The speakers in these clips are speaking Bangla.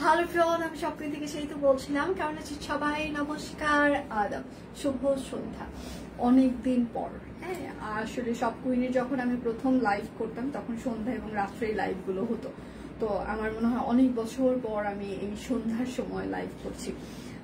হ্যালো ফ্রেন্ড, আমি স্বপ্ন থেকে সেই তো বলছিলাম। কেমন আছি সবাই? নমস্কার, আদাব, শুভ সন্ধ্যা। অনেকদিন পর, হ্যাঁ, আসলে সব কুইনের যখন আমি প্রথম লাইভ করতাম তখন সন্ধ্যা এবং রাত্রে লাইভ গুলো হতো। তো আমার মনে হয় অনেক বছর পর আমি এই সন্ধ্যার সময় লাইভ করছি।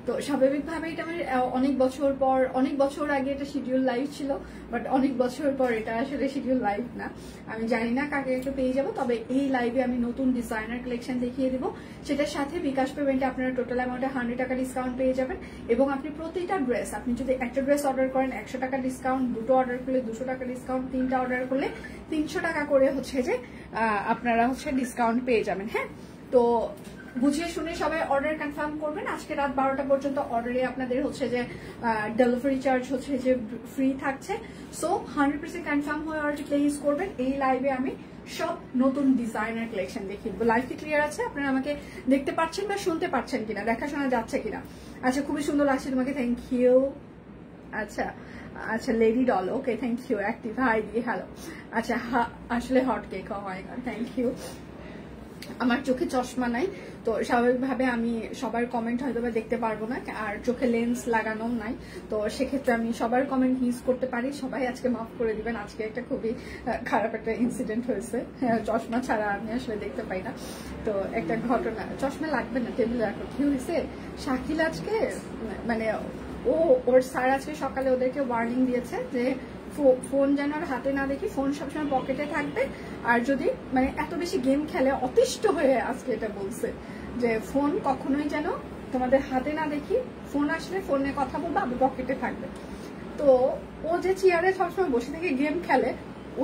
তো স্বাভাবিকভাবে এটা আমার অনেক বছর পর, অনেক বছর আগে এটা শিডিউল লাইভ ছিল, বাট অনেক বছর পর এটা আসলে শিডিউল লাইভ না। আমি জানি না কাকে একটু পেয়ে যাবো, তবে এই লাইভে আমি নতুন ডিজাইনার কালেকশন দেখিয়ে দিব। সেটার সাথে বিকাশ পেমেন্টে আপনারা টোটাল অ্যামাউন্টে 100 টাকা ডিসকাউন্ট পেয়ে যাবেন। এবং আপনি প্রতিটা ড্রেস, আপনি যদি একটা ড্রেস অর্ডার করেন 100 টাকা ডিসকাউন্ট, দুটো অর্ডার করলে 200 টাকা ডিসকাউন্ট, তিনটা অর্ডার করলে 300 টাকা করে হচ্ছে যে আপনারা হচ্ছে ডিসকাউন্ট পেয়ে যাবেন। হ্যাঁ, তো বুঝিয়ে শুনে সবাই অর্ডার কনফার্ম করবেন। আজকে রাত 12টা পর্যন্ত অর্ডারে আপনাদের হচ্ছে যে ডেলিভারি চার্জ হচ্ছে যে ফ্রি থাকছে। সো 100% কনফার্ম হয়ে অর্ডার প্লেস করবেন। এই লাইভে আমি সব নতুন ডিজাইনার কালেকশন দেখিয়ে দেবো। লাইভ কি ক্লিয়ার আছে? আপনারা আমাকে দেখতে পাচ্ছেন বা শুনতে পাচ্ছেন কিনা, দেখাশোনা যাচ্ছে কিনা? আচ্ছা, খুবই সুন্দর লাগছে তোমাকে, থ্যাংক ইউ। আচ্ছা আচ্ছা, lady doll, okay, thank you. Active hi দিয়ে হ্যালো। আচ্ছা, আসলে hot cake, oh my god, thank you. আমার চোখে চশমা নাই, তো স্বাভাবিকভাবে আমি সবার কমেন্ট হয়তো বা দেখতে পারবো না, আর চোখে লেন্স লাগানো নাই, তো সেক্ষেত্রে আমি সবার কমেন্ট মিস করতে পারি। সবাই আজকে মাফ করে দিবেন, আজকে একটা খুবই খারাপ একটা ইনসিডেন্ট হয়েছে। চশমা ছাড়া আমি আসলে দেখতে পাই না, তো একটা ঘটনা। চশমা লাগবে না, টেবিলে রাখো। কি হয়েছে, শাকিল আজকে মানে ওর স্যার আজকে সকালে ওদেরকে ওয়ার্নিং দিয়েছে যে ফোন যেন আর হাতে না দেখি, ফোন সবসময় পকেটে থাকবে। আর যদি মানে এত বেশি গেম খেলে, অতিষ্ঠ হয়ে আজকে এটা বলছে যে ফোন কখনোই যেন তোমাদের হাতে না দেখি, ফোন আসলে ফোনে কথা বলবো, আবার পকেটে থাকবে। তো ও যে চেয়ারে সবসময় বসে থেকে গেম খেলে,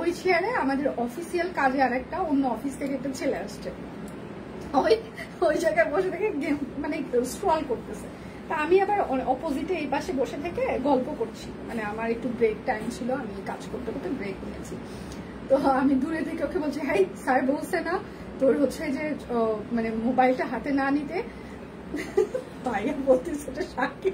ওই চেয়ারে আমাদের অফিসিয়াল কাজে আরেকটা অন্য অফিস থেকে একটা ছেলে আসছে, ওই জায়গায় বসে থেকে গেম মানে স্ক্রল করতেছে। তা আমি আবার অপোজিটে এই পাশে বসে থেকে গল্প করছি, মানে আমার একটু ব্রেক টাইম ছিল, আমি কাজ করতে করতে ব্রেক নিয়েছি। তো আমি দূরে থেকে ওকে বলছি, হাই স্যার বলছে না তোর হচ্ছে যে মানে মোবাইলটা হাতে না নিতে। ভাইয়া বলতেছে এটা সাক্ষী।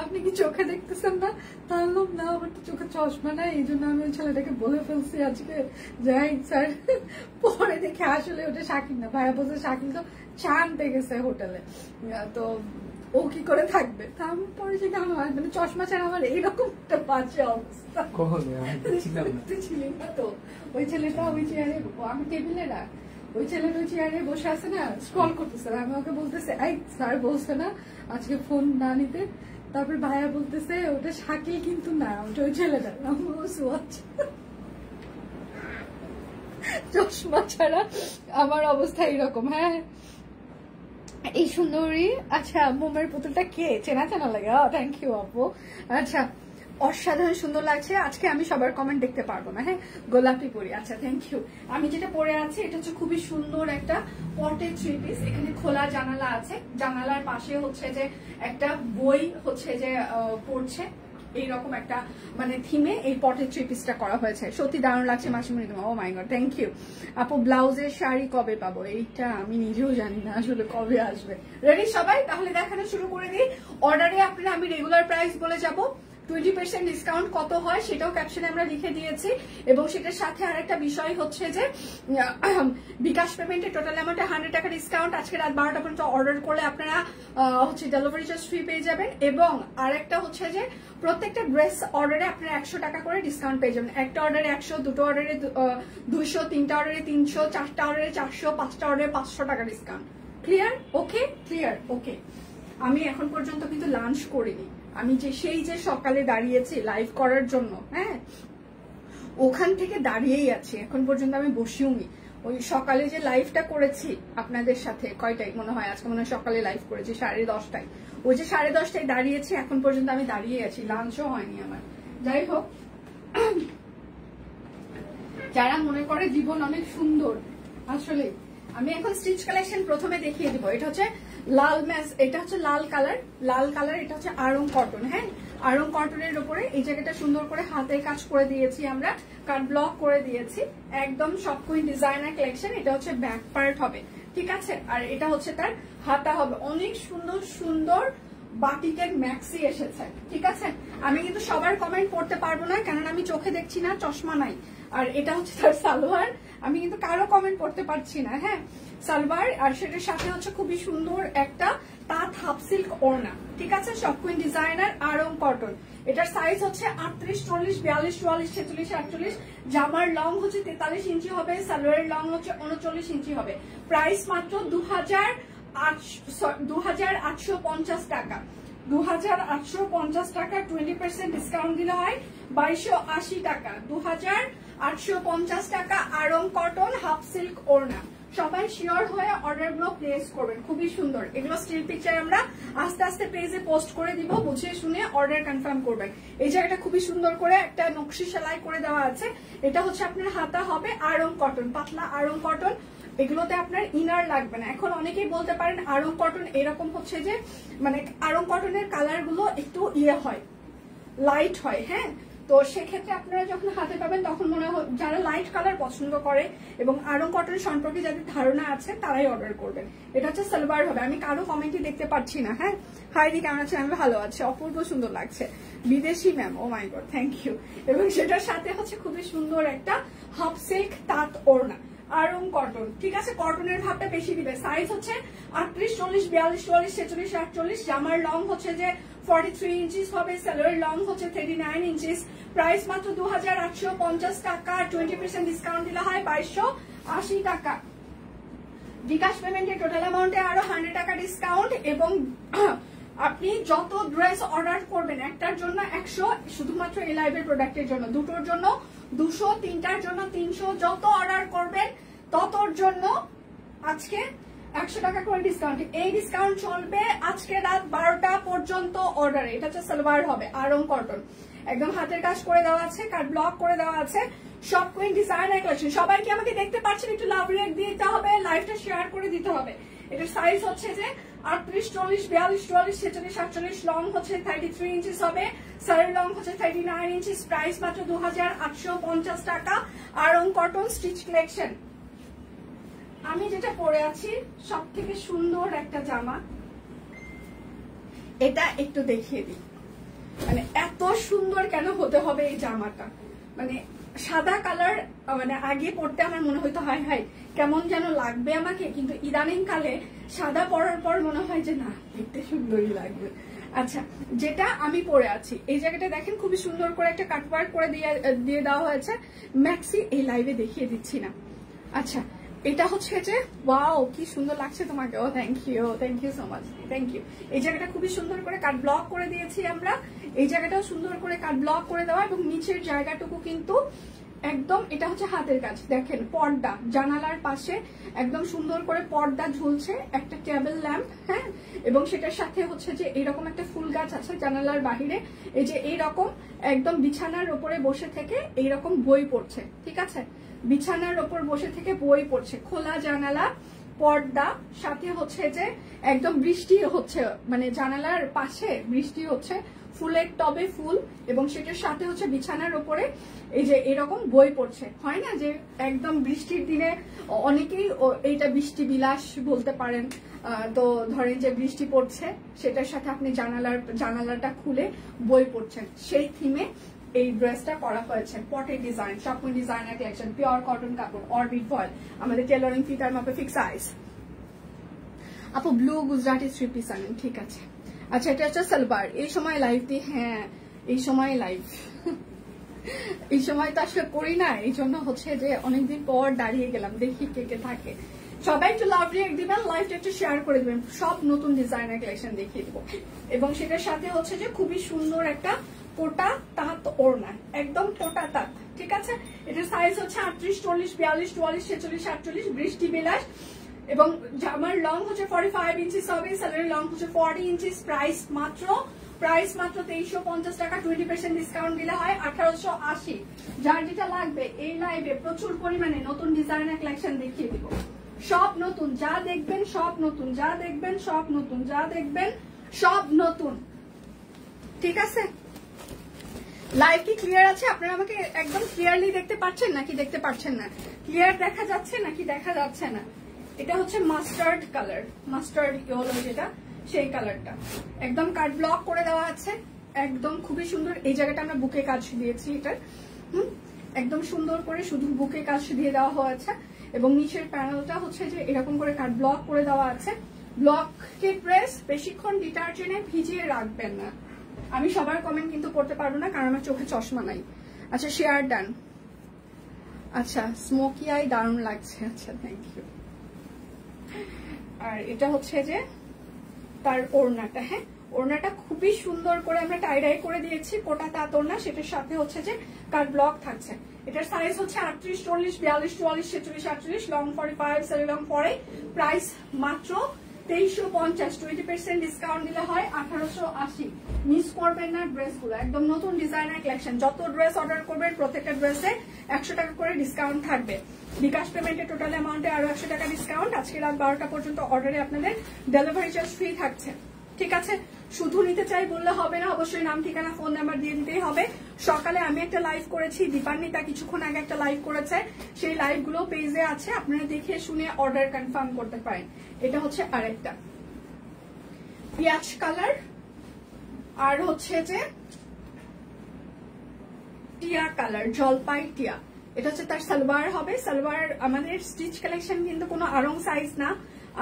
আপনি কি চোখে দেখতেছেন না? তাহলে না, আমার তো চোখে চশমা নাই, এই জন্য আমি ওই ছেলেটাকে বলে ফেলছি আজকে যাই স্যার। পরে দেখে আসলে ওটা শাকিল না, ভাইয়া বলছে শাকিল তো চা আনতে গেছে হোটেলে, তো ও কি করে থাকবে। আমি পরে যে কেন মানে চশমা ছাড়া আমার এইরকম একটা বাজে অবস্থা। তুই ছিলি না তো, ওই ছেলেটা ওই চেয়ারে, আমি টেবিলে না, ওই ছেলেটা ওই চেয়ারে বসে আছে না, স্ক্রল করতেছে। আমি ওকে বলতেছে, এই স্যার বলছে না আজকে ফোন না নিতে। তারপর ভাইয়া বলতেছে ওটা শাকিল কিন্তু না, ওটা ওই ছেলেটা। চশমা ছাড়া আমার অবস্থা এরকম। হ্যাঁ, এই সুন্দরী। আচ্ছা, মোমের পুতুলটা কে? চেনা চেনা লাগে। থ্যাংক ইউ আপু। আচ্ছা, অসাধারণ সুন্দর লাগছে। আজকে আমি সবার কমেন্ট দেখতে পারবো না। হ্যাঁ, গোলাপি পরি। আচ্ছা, থ্যাংক ইউ। আমি যেটা পরে আছি এটা হচ্ছে খুবই সুন্দর একটা পটেড থ্রি পিস। এখানে খোলা জানালা আছে, জানালার পাশে হচ্ছে যে একটা বই হচ্ছে যে পড়ছে, এইরকম একটা মানে থিমে এই পটেড থ্রি পিসটা করা হয়েছে। সত্যি দারুণ লাগছে মাসিমণি তোমার। ও মাই গড, থ্যাংক ইউ আপু। ব্লাউজের শাড়ি কবে পাবো? এইটা আমি নিজেও জানি না আসলে কবে আসবে। রেডি সবাই? তাহলে দেখানো শুরু করে দিই। অর্ডারে আপনারা আমি রেগুলার প্রাইস বলে যাবো, 20% ডিসকাউন্ট কত হয় সেটাও ক্যাপশনে আমরা লিখে দিয়েছি। এবং সেটার সাথে আরেকটা বিষয় হচ্ছে যে বিকাশ পেমেন্টে টোটাল অ্যামাউন্টে 100 টাকা ডিসকাউন্ট। আজকে রাত 12টা পর্যন্ত অর্ডার করলে আপনারা হচ্ছে ডেলিভারি চার্জ ফ্রি পেয়ে যাবেন। এবং আরেকটা হচ্ছে যে প্রত্যেকটা ড্রেস অর্ডারে আপনারা 100 টাকা করে ডিসকাউন্ট পেয়ে যাবেন। একটা অর্ডারে 100, দুটো অর্ডারে 200, তিনটা অর্ডারে 300, চারটা অর্ডারে 400, পাঁচটা অর্ডারে 500 টাকা ডিসকাউন্ট। ক্লিয়ার? ওকে, ক্লিয়ার, ওকে। আমি এখন পর্যন্ত কিন্তু লাঞ্চ করিনি, আমি যে সেই যে সকালে দাঁড়িয়েছি লাইভ করার জন্য, হ্যাঁ ওখান থেকে দাঁড়িয়েই আছি, এখন পর্যন্ত আমি বসিওনি। ওই সকালে যে লাইভটা করেছি আপনাদের সাথে, কয়টায় মনে হয় আজকে মনে হয় সকালে লাইভ করেছি 10:30টায়, ওই যে 10:30টায় দাঁড়িয়েছি, এখন পর্যন্ত আমি দাঁড়িয়ে আছি, লাঞ্চও হয়নি আমার। যাই হোক, যারা মনে করে জীবন অনেক সুন্দর, আসলে আমি এখন স্টিচ কালেকশন প্রথমে দেখিয়ে দিব। এটা হচ্ছে লাল ম্যাচ, এটা হচ্ছে লাল কালার, এটা হচ্ছে আড়ং কটন। হ্যাঁ, আড়ং কটনের উপরে এই জায়গাটা সুন্দর করে হাতের কাজ করে দিয়েছি আমরা, কাট ব্লক করে দিয়েছি, একদম সব কুইন ডিজাইনার কালেকশন। এটা হচ্ছে ব্যাক পার্ট হবে, ঠিক আছে, আর এটা হচ্ছে তার হাতা হবে। অনেক সুন্দর সুন্দর বাটিকের ম্যাক্সি এসেছে, ঠিক আছে। আমি কিন্তু সবার কমেন্ট পড়তে পারবো না, কেননা আমি চোখে দেখছি না, চশমা নাই। আর এটা হচ্ছে তার সালোয়ার, আমি কিন্তু কারো কমেন্ট পড়তে পারছি না। হ্যাঁ, সালোয়ার, আর সেটার সাথে হচ্ছে খুবই সুন্দর একটা তাঁত হাফ সিল্ক ওড়না, ঠিক আছে, সব কুইন ডিজাইনার আড়ং কটন। এটার সাইজ হচ্ছে 38, 40, 42, 44, 46, 48। জামার লং হচ্ছে 43 ইঞ্চি হবে, সালোয়ারের লং হচ্ছে 39 ইঞ্চি হবে। প্রাইস মাত্র 2850 টাকা, 2850 টাকা। 20% ডিসকাউন্ট দিলে হয় 2280 টাকা। 2850 টাকা আড়ং কটন হাফ সিল্ক ওড়না। সবাই শিওর হয়ে অর্ডার গুলো প্লেস করবেন, খুবই সুন্দর। এগুলো স্টিল পিকচার আমরা আস্তে আস্তে পেজে পোস্ট করে দিব, বুঝে শুনে অর্ডার কনফার্ম করবেন। এই জায়গাটা খুবই সুন্দর করে একটা নকশি সেলাই করে দেওয়া আছে। এটা হচ্ছে আপনার হাতা হবে আড়ং কটন, পাতলা আড়ং কটন। এগুলোতে আপনার ইনার লাগবে না। এখন অনেকেই বলতে পারেন আড়ং কটন এরকম হচ্ছে যে মানে আড়ং কটনের কালার গুলো একটু হয়, লাইট হয়। হ্যাঁ, তো সেক্ষেত্রে আপনারা যখন হাতে পাবেন তখন মনে হয় যারা লাইট কালার পছন্দ করে এবং আড়ং কটন সম্পর্কে যাদের ধারণা আছে তারাই অর্ডার করবেন। এটা হচ্ছে সালোয়ার হবে। আমি কারো কমেন্টই দেখতে পাচ্ছি না। হ্যাঁ, হাই দি কেমন আছেন? আমি ভালো আছি, অপূর্ব সুন্দর লাগছে, বিদেশি ma'am, oh my god, thank you. এবং সেটার সাথে হচ্ছে খুবই সুন্দর একটা হাফ সিল্ক তাঁত ওড়না আড়ং কটন, ঠিক আছে। কটনের ভাবটা বেশি দিবে। সাইজ হচ্ছে 38, 40, 42, 44, 46, 48। জামার লং হচ্ছে যে 43 ইঞ্চিস হবে, সালোয়ার লং হচ্ছে 39 ইঞ্চিস। প্রাইস মাত্র 2850 টাকা। 20% ডিসকাউন্ট দিলে হয় 2280 টাকা। বিকাশ পেমেন্টের টোটাল অ্যামাউন্টে আরো 100 টাকা ডিসকাউন্ট। এবং আপনি যত ড্রেস অর্ডার করবেন, একটার জন্য 100, শুধুমাত্র এই লাইভের প্রোডাক্টের জন্য, দুটোর জন্য 200, তিনটার জন্য 300, যত অর্ডার করবেন ততর জন্য আজকে 100 টাকা করে ডিসকাউন্ট। এই ডিসকাউন্ট চলবে আজকে রাত 12টা পর্যন্ত অর্ডারে। এটা হচ্ছে সালোয়ার হবে আড়ং কটন, একদম হাতের কাজ করে দেওয়া আছে, কাট ব্লক করে দেওয়া আছে, সব কুইন ডিজাইনার কালেকশন। সবাই কি আমাকে দেখতে পাচ্ছেন? একটু লাভ রিয়েক্ট দিতে হবে, লাইভটা শেয়ার করে দিতে হবে। এটার সাইজ হচ্ছে যে 38, 40, 42, 44, 46, 48। লং হচ্ছে 33 ইঞ্চিস হবে, সালোয়ার লং হচ্ছে 39 ইঞ্চিস। প্রাইস মাত্র 2850 টাকা। আড়ং কটন স্টিচ কালেকশন। আমি যেটা পরে আছি সব থেকে সুন্দর একটা জামা, এটা একটু দেখিয়ে দিই। মানে এত সুন্দর কেন হতে হবে এই জামাটা? মানে সাদা কালার, মানে আগে পড়তে আমার মনে হইতো হাই হাই কেমন যেন লাগবে আমাকে, কিন্তু ইদানিং কালে সাদা পরার পর মনে হয় যে না, দেখতে সুন্দরই লাগবে। আচ্ছা, যেটা আমি পরে আছি এই জায়গাটা দেখেন খুবই সুন্দর করে একটা কাটওয়ার্ক করে দিয়ে দেওয়া হয়েছে। ম্যাক্সি এই লাইভে দেখিয়ে দিচ্ছি না। আচ্ছা, এটা হচ্ছে যে ওয়াও কি সুন্দর লাগছে তোমাকে। Oh thank you so much, thank you. এই জায়গাটা খুবই সুন্দর করে কাট ব্লক করে দিয়েছি আমরা। এই জায়গাটাও সুন্দর করে কাট ব্লক করে দেওয়া, এবং নিচের জায়গাটুকু কিন্তু একদম এটা হচ্ছে হাতের কাজ। দেখেন পর্দা, জানালার পাশে একদম সুন্দর করে পর্দা ঝুলছে, একটা টেবিল ল্যাম্প। হ্যাঁ, এবং সেটার সাথে হচ্ছে যে এইরকম একটা ফুল গাছ আছে জানালার বাহিরে। এই যে এইরকম একদম বিছানার উপরে বসে থেকে এইরকম বই পড়ছে, ঠিক আছে, বিছানার ওপর বসে থেকে বই পড়ছে। খোলা জানালা, পর্দা, সাথে হচ্ছে যে একদম বৃষ্টি হচ্ছে, মানে জানালার পাশে বৃষ্টি হচ্ছে, ফুলের টবে ফুল, এবং সেটার সাথে হচ্ছে বিছানার ওপরে এই যে এরকম বই পড়ছে। হয় না যে একদম বৃষ্টির দিনে অনেকেই এইটা বৃষ্টি বিলাস বলতে পারেন। তো ধরেন যে বৃষ্টি পড়ছে, সেটার সাথে আপনি জানালাটা খুলে বই পড়ছেন, সেই থিমে এই ড্রেসটা করা হয়েছে। পটের ডিজাইন, সবগুলো ডিজাইনার কালেকশন, পিওর কটন কাপড়, অরবিট ফয়েল, আমাদের টেলারিং ফিটার মাপে ফিক্স সাইজ। আপু ব্লু গুজরাটি থ্রি পিস আনেন, ঠিক আছে। আচ্ছা, এটা হচ্ছে সালোয়ার। এই সময় লাইভ দিই, হ্যাঁ এই সময় লাইভ, এই সময় তো আসলে করি না, এই জন্য হচ্ছে যে অনেকদিন পর দাঁড়িয়ে গেলাম, দেখি কে কে থাকে। সবাই একটু লাভ রিয়েক্ট দিবেন, লাইভটা একটু শেয়ার করে দিবেন। সব নতুন ডিজাইনার কালেকশন দেখিয়ে দিব, এবং সেটার সাথে হচ্ছে যে খুবই সুন্দর একটা কোটা তাঁত ওড়না, একদম কোটা তাঁত, ঠিক আছে। এটার সাইজ হচ্ছে 38, 40, 42, 44, 46, 48, বৃষ্টি বিলাস, এবং জামার লং হচ্ছে 45 ইঞ্চিস হবে, স্যালারি লং হচ্ছে 40 ইঞ্চিস। প্রাইস মাত্র 2350 টাকা, 20% ডিসকাউন্ট দিলে হয় 1880। যার যেটা লাগবে এই লাইভে প্রচুর পরিমাণে নতুন ডিজাইনার কালেকশন দেখিয়ে দিব, সব নতুন, যা দেখবেন সব নতুন, যা দেখবেন সব নতুন, যা দেখবেন সব নতুন, ঠিক আছে। লাইভ কি ক্লিয়ার আছে? আপনারা আমাকে একদম ক্লিয়ারলি দেখতে পাচ্ছেন নাকি দেখতে পাচ্ছেন না? ক্লিয়ার দেখা যাচ্ছে নাকি দেখা যাচ্ছে না? এটা হচ্ছে মাস্টার্ড কালার, মাস্টার্ড ইয়েলো যেটা, সেই কালারটা একদম কাট ব্লক করে দেওয়া আছে, একদম খুবই সুন্দর। এই জায়গাটা আমরা বুকে কাজ দিয়েছি এটার, একদম সুন্দর করে শুধু বুকে কাজ দিয়ে দেওয়া হয়েছে, এবং নিচের প্যানেলটা হচ্ছে যে এরকম করে কাট ব্লক করে দেওয়া আছে। ব্লকের ড্রেস বেশিক্ষণ ডিটারজেন্টে ভিজিয়ে রাখবেন না। আমি সবার কমেন্ট কিন্তু করতে পারবো না, কারণ আমার চোখে চশমা নাই। আচ্ছা, শেয়ার ডান। আচ্ছা, স্মোকি আই দারুণ লাগছে, আচ্ছা থ্যাংক ইউ। আর এটা হচ্ছে যে তার ওড়নাটা, হ্যাঁ ওড়নাটা খুবই সুন্দর করে আমরা টাইডাই করে দিয়েছি, কোটা তাঁত ওড়না, সেটার সাথে হচ্ছে যে কাট ব্লক থাকছে। এটার সাইজ হচ্ছে 38, 40, 42, 44, 46, 48, লং 45, সারি লং 40। প্রাইস মাত্র 2350, 20% ডিসকাউন্ট দিলে হয় 1880। মিস করবেন না ড্রেসগুলো, একদম নতুন ডিজাইনার কালেকশন। যত ড্রেস অর্ডার করবেন প্রত্যেকটা ড্রেসে 100 টাকা করে ডিসকাউন্ট থাকবে। বিকাশ পেমেন্টে টোটাল অ্যামাউন্টে আরো 100 টাকা ডিসকাউন্ট। আজকে রাত 12টা পর্যন্ত অর্ডারে আপনাদের ডেলিভারি চার্জ ফ্রি থাকছে, ঠিক আছে। শুধু নিতে চাই বললে হবে না, অবশ্যই নাম ঠিকানা ফোন নাম্বার দিয়ে দিতেই হবে। সকালে আমি একটা লাইভ করেছি, দীপান্বিতা কিছুক্ষণ আগে একটা লাইভ করেছে, সেই লাইভ গুলো পেজে আছে, আপনারা দেখে শুনে অর্ডার কনফার্ম করতে পারেন। এটা হচ্ছে আরেকটা পিয়াজ কালার, আর হচ্ছে যে টিয়া কালার, জলপাই টিয়া। এটা হচ্ছে তার সালোয়ার হবে। সালোয়ার আমাদের স্টিচ কালেকশন কিন্তু কোনো আরং সাইজ না,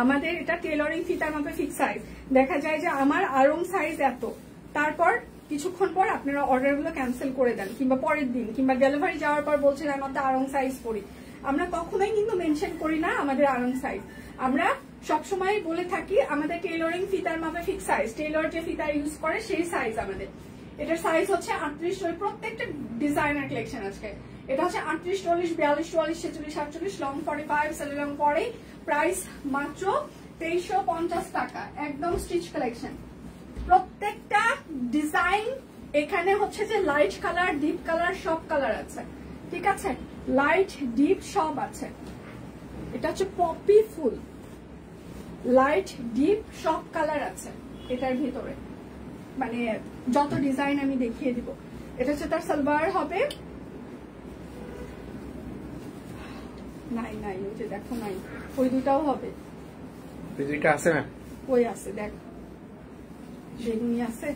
আমাদের এটা টেলরিং ফিতার মাপে ফিক্স সাইজ। দেখা যায় যে আমার আরং সাইজ এত, তারপর কিছুক্ষণ পর আপনারা অর্ডারগুলো ক্যান্সেল করে দেন, কিংবা পরের দিন কিংবা ডেলিভারি যাওয়ার পর বলছেন আমার তো আরং সাইজ পড়ি। আমরা কখনোই কিন্তু মেনশন করি না আমাদের আরং সাইজ, আমরা সবসময় বলে থাকি আমাদের টেলরিং ফিতার মাপে ফিক্স সাইজ, টেলর যে ফিতা ইউজ করে সেই সাইজ আমাদের। এটার সাইজ হচ্ছে 38, প্রত্যেকটা ডিজাইনার কালেকশন আজকে। এটা হচ্ছে 38, 40, 42, 44, 46, 48, লং 45, সালি লং 40। প্রাইস মাত্র 2350 টাকা, একদম স্টিচ কালেকশন। প্রত্যেকটা ডিজাইন এখানে হচ্ছে যে লাইট কালার, ডিপ কালার, সব কালার আছে, ঠিক আছে। লাইট ডিপ সব আছে। এটা হচ্ছে পপি ফুল, লাইট ডিপ সব কালার আছে এটার ভিতরে, মানে যত ডিজাইন আমি দেখিয়ে দিব। এটা হচ্ছে তার সালোয়ার হবে। নাই নাই, ওই যে দেখো নাই, ওই দুটাও হবে, ওই দুইটা আছে না, ওই আছে দেখ, বেগুনি আছে।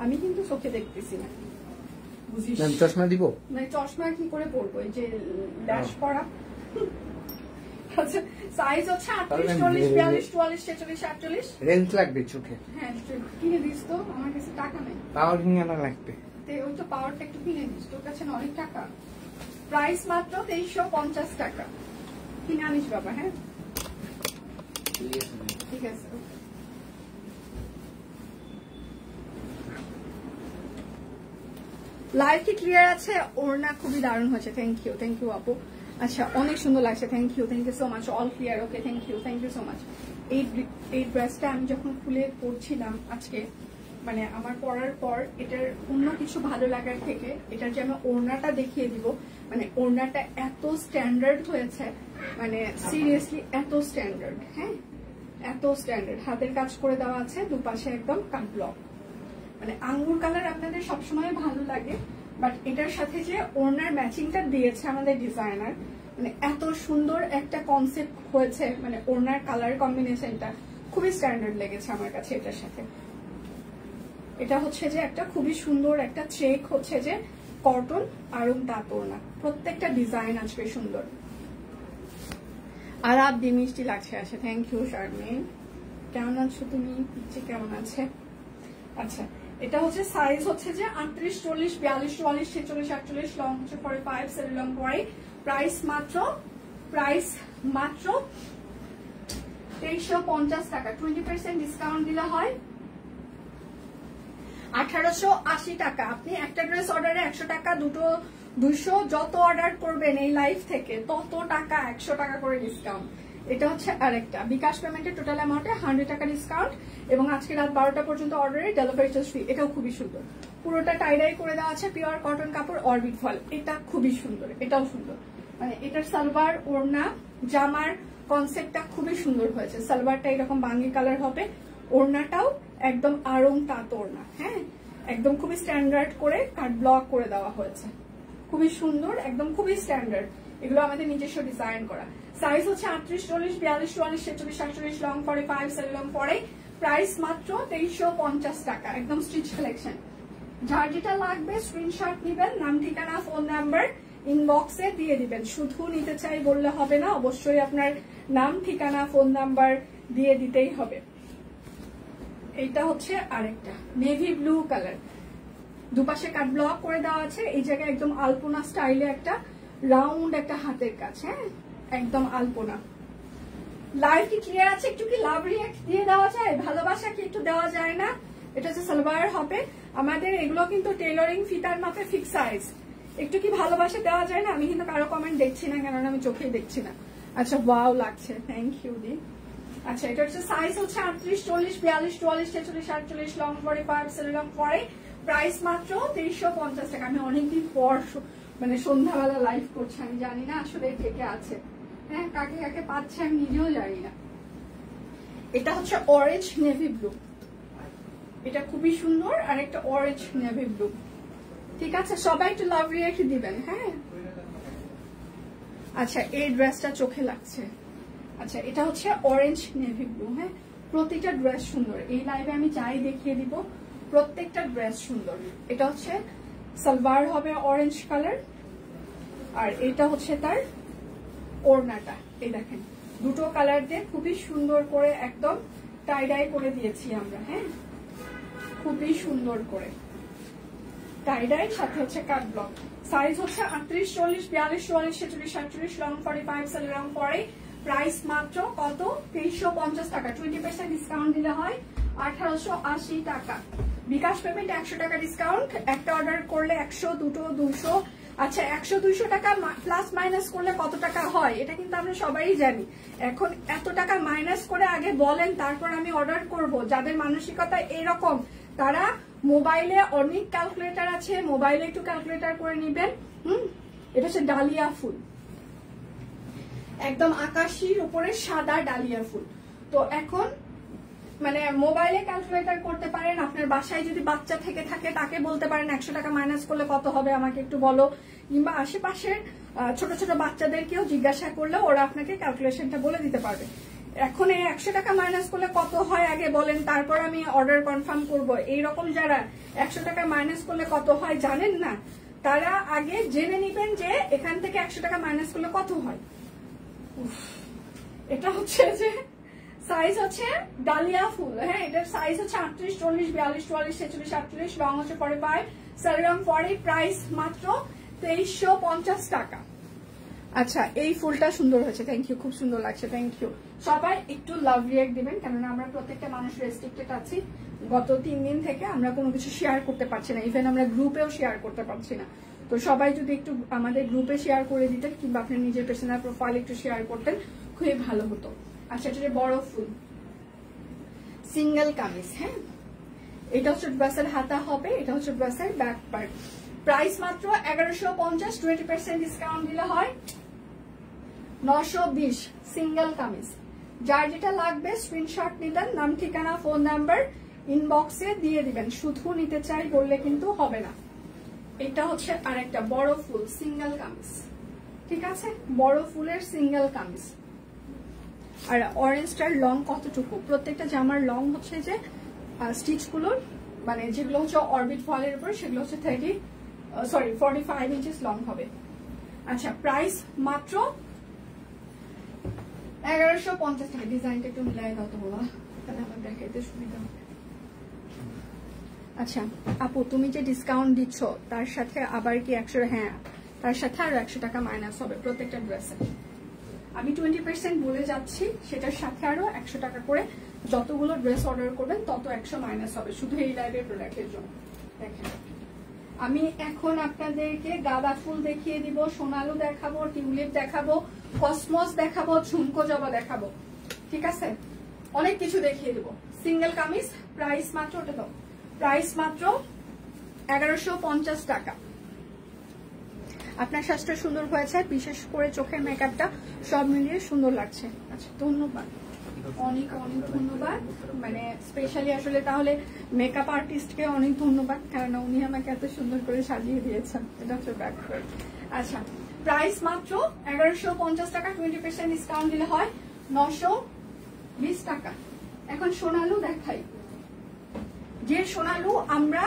আমি কিন্তু চোখে দেখতেছি না, বুঝিস। চশমা দিব না, চশমা কি করে পরবো, এই যে ড্যাশ পরা। আচ্ছা, সাইজ হচ্ছে 38, 40, 42, 44, 46, 48। রেঞ্জ লাগবে চোখে। হ্যাঁ, কিনে দিস তো, আমার কাছে টাকা নেই। পাওয়ার কিনে আনা লাগবে, ওই তো পাওয়ারটা একটু কিনে দিস, তোর কাছে অনেক টাকা। প্রাইস মাত্র 2350 টাকা, কিনে আনিস বাবা। হ্যাঁ ঠিক আছে। লাইভ কি ক্লিয়ার আছে? ওড়না খুবই দারুণ হয়েছে, থ্যাংক ইউ আপু। আচ্ছা, অনেক সুন্দর লাগছে, thank you so much. All clear, okay, thank you so much. এই ড্রেসটা আমি যখন খুলে পরছিলাম আজকে, মানে আমার পরার পর এটার অন্য কিছু ভালো লাগার থেকে এটার যে আমি ওড়নাটা দেখিয়ে দিব, মানে ওড়নাটা এত স্ট্যান্ডার্ড হয়েছে, মানে সিরিয়াসলি এত স্ট্যান্ডার্ড। হ্যাঁ, এত স্ট্যান্ডার্ড, হাতের কাজ করে দেওয়া আছে, দুপাশে একদম কাট ব্লক। মানে আঙ্গুর কালার আপনাদের সবসময় ভালো লাগে, বাট এটার সাথে যে ওড়নার ম্যাচিংটা দিয়েছে আমাদের ডিজাইনার, মানে এত সুন্দর একটা কনসেপ্ট হয়েছে, মানে ওড়নার কালার কম্বিনেশনটা খুবই স্ট্যান্ডার্ড লেগেছে আমার কাছে এটার সাথে। এটা হচ্ছে যে একটা খুবই সুন্দর একটা চেক হচ্ছে যে কটন আরং তাঁত ওড়না, প্রত্যেকটা ডিজাইন আজকে সুন্দর। আর আপনি মিষ্টি লাগছে আসে, থ্যাংক ইউ শারমিন। কেমন আছো তুমি? পিচ্ছি কেমন আছে? আচ্ছা, এটা হচ্ছে সাইজ হচ্ছে যে 38, 40, 42, 44, 46, 48, লং হচ্ছে 45, সেমি লং পরে। প্রাইস মাত্র 2350 টাকা। 20% ডিসকাউন্ট দিলে হয় 1880 টাকা। আপনি একটা ড্রেস অর্ডারে 100 টাকা, দুটো 200, যত অর্ডার করবেন এই লাইভ থেকে তত টাকা 100 টাকা করে ডিসকাউন্ট। এটা হচ্ছে আরেকটা বিকাশ পেমেন্টের টোটাল অ্যামাউন্টে 100 টাকা ডিসকাউন্ট এবং আজকে রাত 12টা পর্যন্ত অর্ডারে ডেলিভারি চার্জ ফ্রি। এটাও খুবই সুন্দর, পুরোটা টাইডাই করে দেওয়া আছে, পিওর কটন কাপড়, অরবিট ফল। এটা খুবই সুন্দর, এটাও সুন্দর। মানে এটার সালোয়ার ওড়না জামার কনসেপ্টটা খুবই সুন্দর হয়েছে। সালোয়ারটা এরকম বাঙ্গি কালার হবে, ওড়নাটাও একদম আড়ং তাঁত ওড়না। হ্যাঁ, একদম খুবই স্ট্যান্ডার্ড করে কাট ব্লক করে দেওয়া হয়েছে, খুবই সুন্দর, একদম খুবই স্ট্যান্ডার্ড। এগুলো আমাদের নিজস্ব ডিজাইন করা। সাইজ হচ্ছে 38, 40, 42, 44, 46, 48, লং 45, সেমি লং পরে। প্রাইস মাত্র 2350 টাকা, একদম স্টিচ কালেকশন। যার যেটা লাগবে স্ক্রিনশট নিবেন, নাম ঠিকানা ফোন নাম্বার ইনবক্সে দিয়ে দিবেন। শুধু নিতে চাই বললে হবে না, অবশ্যই আপনার নাম ঠিকানা ফোন নাম্বার দিয়ে দিতেই হবে। এইটা হচ্ছে আরেকটা নেভি ব্লু কালার, দুপাশে কাট ব্লক করে দেওয়া আছে। এই জায়গায় একদম আলপনা স্টাইলে একটা রাউন্ড একটা হাতের কাছে, হ্যাঁ একদম আলপনা। লাইভ কি ক্লিয়ার আছে? একটু কি লাভ রিঅ্যাক্ট দিয়ে দেওয়া যায়? ভালোবাসা কি একটু দেওয়া যায় না? এটা হচ্ছে সালোয়ার হবে আমাদের। এগুলো কিন্তু টেইলরিং ফিতার মাপে ফিক্স সাইজ। একটু কি ভালোবাসা দেওয়া যায় না? আমি কিন্তু কারো কমেন্ট দেখছি না, কেননা আমি চোখেই দেখছি না। আচ্ছা, ওয়াও লাগছে, থ্যাংক ইউ দি। আচ্ছা, এটা হচ্ছে সাইজ হচ্ছে 38, 40, 42, 44, 46, 48, লং 45, সেমি লং পরে। প্রাইস মাত্র 2350 টাকা। আমি অনেকদিন পর মানে সন্ধ্যাবেলা লাইভ করছি, আমি জানি না আসলে কে কে আছে, হ্যাঁ কাকে কাকে পাচ্ছে আমি নিজেও জানি না। এটা হচ্ছে অরেঞ্জ নেভি ব্লু, এটা খুবই সুন্দর। আর একটা অরেঞ্জ নেভি ব্লু, ঠিক আছে? সবাই একটু লাভ রিঅ্যাক্ট দিবেন, হ্যাঁ। আচ্ছা, এই ড্রেসটা চোখে লাগছে। আচ্ছা, এটা হচ্ছে অরেঞ্জ নেভি ব্লু। হ্যাঁ, প্রতিটা ড্রেস সুন্দর। এই লাইভে আমি যাই দেখিয়ে দিব, প্রত্যেকটা ড্রেস সুন্দর। এটা হচ্ছে সালোয়ার হবে অরেঞ্জ কালার, আর এটা হচ্ছে তার ওড়নাটা। এই দেখেন, দুটো কালার দিয়ে খুবই সুন্দর করে একদম টাইডাই করে দিয়েছি আমরা। হ্যাঁ, খুবই সুন্দর করে টাইডাই, সাথে হচ্ছে কাট ব্লক। সাইজ হচ্ছে 38, 40, 42, 44, 46, 48, লং 45, সেমি লং পরে। প্রাইস মাত্র কত? 2350 টাকা। 20% ডিসকাউন্ট দিলে হয় 1880 টাকা। বিকাশ পেমেন্ট 100 টাকা ডিসকাউন্ট। একটা অর্ডার করলে 100, দুটো 200। আচ্ছা, 100-200 টাকা প্লাস মাইনাস করলে কত টাকা হয় এটা কিন্তু আমরা সবাই জানি। এখন এত টাকা মাইনাস করে আগে বলেন, তারপর আমি অর্ডার করব। যাদের মানসিকতা এরকম, তারা মোবাইলে অনেক ক্যালকুলেটর আছে, মোবাইলে একটু ক্যালকুলেটর করে নিবেন। এটা হচ্ছে ডালিয়া ফুল, একদম আকাশির উপরে সাদা ডালিয়া ফুল। তো এখন মানে মোবাইলে ক্যালকুলেটর করতে পারেন। আপনার বাসায় যদি বাচ্চা থেকে থাকে তাকে বলতে পারেন 100 টাকা মাইনাস করলে কত হবে আমাকে একটু বলো, কিংবা আশেপাশের ছোট ছোট বাচ্চাদেরকেও জিজ্ঞাসা করলে ওরা আপনাকে ক্যালকুলেশনটা বলে দিতে পারবে। এখন এই 100 টাকা মাইনাস করলে কত হয় আগে বলেন, তারপর আমি অর্ডার কনফার্ম করব। এইরকম যারা 100 টাকা মাইনাস করলে কত হয় জানেন না, তারা আগে জেনে নিবেন যে এখান থেকে 100 টাকা মাইনাস করলে কত হয়। এটা হচ্ছে যে সাইজ হচ্ছে ডালিয়া ফুল। হ্যাঁ, এটার সাইজ হচ্ছে 38, 40, 42, 44, 46, 48, লং হচ্ছে 45, সেমি লং পরে। প্রাইস মাত্র 2350 টাকা। আচ্ছা, এই ফুলটা সুন্দর হয়েছে, থ্যাংক ইউ, খুব সুন্দর লাগছে, থ্যাংক ইউ। সবাই একটু লাভ রিঅ্যাক্ট দিবেন, কেননা আমরা প্রত্যেকটা মানুষ রেস্ট্রিক্টেড আছি। গত 3 দিন থেকে আমরা কোনো কিছু শেয়ার করতে পারছি না, ইভেন আমরা গ্রুপেও শেয়ার করতে পারছি না। তো সবাই যদি একটু আমাদের গ্রুপে শেয়ার করে দিতেন, কিংবা আপনার নিজের পার্সোনাল প্রোফাইল একটু শেয়ার করতেন, খুবই ভালো হতো। আচ্ছা, এটা বড় ফুল সিঙ্গেল কামিজ। হ্যাঁ, এটা হচ্ছে ড্রেসের হাতা হবে, এটা হচ্ছে ড্রেসের ব্যাক পার্ট। প্রাইস মাত্র 1150, 20% ডিসকাউন্ট দিলে হয় 920। সিঙ্গেল কামিজ, যার যেটা লাগবে স্ক্রিনশট নিবেন, নাম ঠিকানা ফোন নাম্বার ইনবক্সে দিয়ে দিবেন। শুধু নিতে চাই বললে কিন্তু হবে না। এটা হচ্ছে আরেকটা বড় ফুল সিঙ্গেল কামিজ, ঠিক আছে? বড় ফুলের সিঙ্গেল কামিজ। আর অরেঞ্জটার লং কতটুকু? প্রত্যেকটা জামার লং হচ্ছে যে স্টিচগুলোর মানে যেগুলো হচ্ছে অরবিট ফলের উপর, সেগুলো হচ্ছে 45 ইঞ্চিস লং হবে। আচ্ছা, প্রাইস মাত্র 1150 টাকা। ডিজাইনটা একটু মিলাই দাও তো বাবা, তাহলে আমার দেখাইতে সুবিধা হবে। আচ্ছা আপু তুমি যে ডিসকাউন্ট দিচ্ছ তার সাথে আবার কি 100, হ্যাঁ তার সাথে আরো 100 টাকা মাইনাস হবে প্রত্যেকটা ড্রেসে। আমি 20% বলে যাচ্ছি, সেটার সাথে আরো 100 টাকা করে যতগুলো ড্রেস অর্ডার করবেন তত 100 মাইনাস হবে শুধু এই লাইভের প্রোডাক্টের জন্য। দেখেন আমি এখন আপনাদেরকে গাঁদা ফুল দেখিয়ে দিব, সোনালু দেখাবো, টিউলিপ দেখাবো, কসমস দেখাবো, ঝুমকো জবা দেখাবো, ঠিক আছে অনেক কিছু দেখিয়ে দিব। সিঙ্গেল কামিজ প্রাইস মাত্র, ওটা দাও, প্রাইস মাত্র 1150 টাকা। আপনার সাজটা সুন্দর হয়েছে, বিশেষ করে চোখের মেকআপটা সব মিলিয়ে সুন্দর লাগছে। আচ্ছা ধন্যবাদ, অনেক অনেক ধন্যবাদ, মানে স্পেশালি আসলে তাহলে মেকআপ আর্টিস্টকে অনেক ধন্যবাদ, কারণ উনি আমাকে এত সুন্দর করে সাজিয়ে দিয়েছেন। এটা হচ্ছে ব্যাক। আচ্ছা প্রাইস মাত্র 1150 টাকা, 20% ডিসকাউন্ট দিলে হয় 920 টাকা। এখন সোনালু দেখাই, যে সোনালু আমরা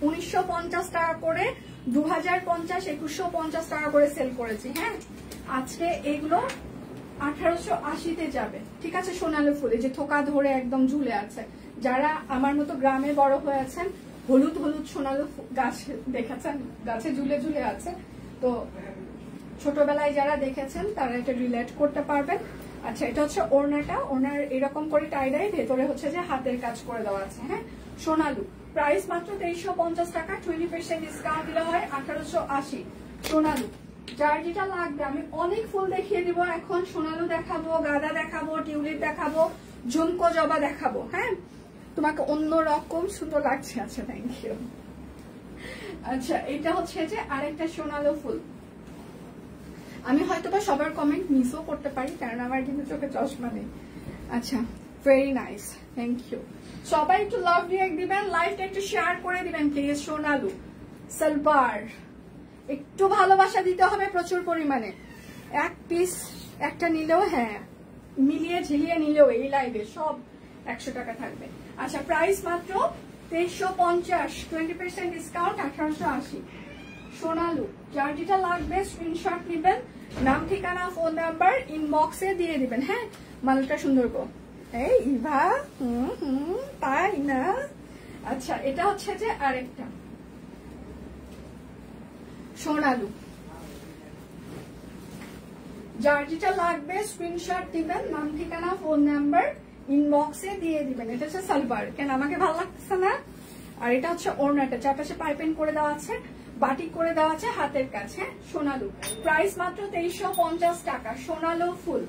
1950 টাকা করে 2050, 2150 টাকা করে সেল করেছি, হ্যাঁ আজকে এগুলো 1880-তে যাবে, ঠিক আছে। সোনালু ফুলে যে থোকা ধরে একদম ঝুলে আছে, যারা আমার মতো গ্রামে বড় হয়েছেন হলুদ হলুদ সোনালু গাছ দেখেছেন, গাছে ঝুলে ঝুলে আছে, তো ছোটবেলায় যারা দেখেছেন তারা এটা রিলেট করতে পারবেন। আচ্ছা এটা হচ্ছে ওড়নাটা, ওড়নার এরকম করে টাইডাই, ভেতরে হচ্ছে যে হাতের কাজ করে দেওয়া আছে, হ্যাঁ সোনালু। প্রাইস মাত্র 2350 টাকা, 20% ডিসকাউন্ট দিলে হয় 1880। সোনালু যার যেটা লাগবে, আমি অনেক ফুল দেখিয়ে দিব এখন। সোনালু দেখাবো, গাঁদা দেখাবো, টিউলিপ দেখাবো, ঝুমকো জবা দেখাবো, হ্যাঁ তোমাকে অন্যরকম সুন্দর লাগছে। আচ্ছা থ্যাংক ইউ। আচ্ছা এটা হচ্ছে যে আরেকটা সোনালু ফুল, আমি হয়তোবা সবার কমেন্ট মিসও করতে পারি কারণ আমার কিন্তু চোখে চশমা নেই। আচ্ছা ভেরি নাইস, থ্যাংক ইউ। সবাই একটু লাভ রিঅ্যাক্ট দিবেন, লাইভটা একটু শেয়ার করে দিবেন প্লিজ। সোনালু সালবার একটু ভালোবাসা দিতে হবে প্রচুর পরিমাণে, এক পিস একটা নিলেও, হ্যাঁ মিলিয়ে ঝিলিয়ে নিলেও এই লাইভে সব 100 টাকা থাকবে। আচ্ছা প্রাইস মাত্র 2350, 20% ডিসকাউন্ট 1880। সোনালু যার যেটা লাগবে স্ক্রিনশট নেবেন, নাম ঠিকানা ফোন নাম্বার ইনবক্সে দিয়ে দিবেন, হ্যাঁ মালটা সুন্দর গো। এই ইভা তাই না? আচ্ছা এটা হচ্ছে যে আরেকটা সোনালু, যার যেটা লাগবে স্ক্রিনশট দিবেন, নাম ঠিকানা ফোন নাম্বার ইনবক্সে দিয়ে দিবেন। এটা হচ্ছে সালবার, কেন আমাকে ভালো লাগছে না? আর এটা হচ্ছে ওড়নাটা, চারপাশে পাইপিং করে দেওয়া আছে, বাটিক করে দেওয়া আছে, হাতের কাছে সোনালু। প্রাইস মাত্র 2350 টাকা। সোনালু ফুল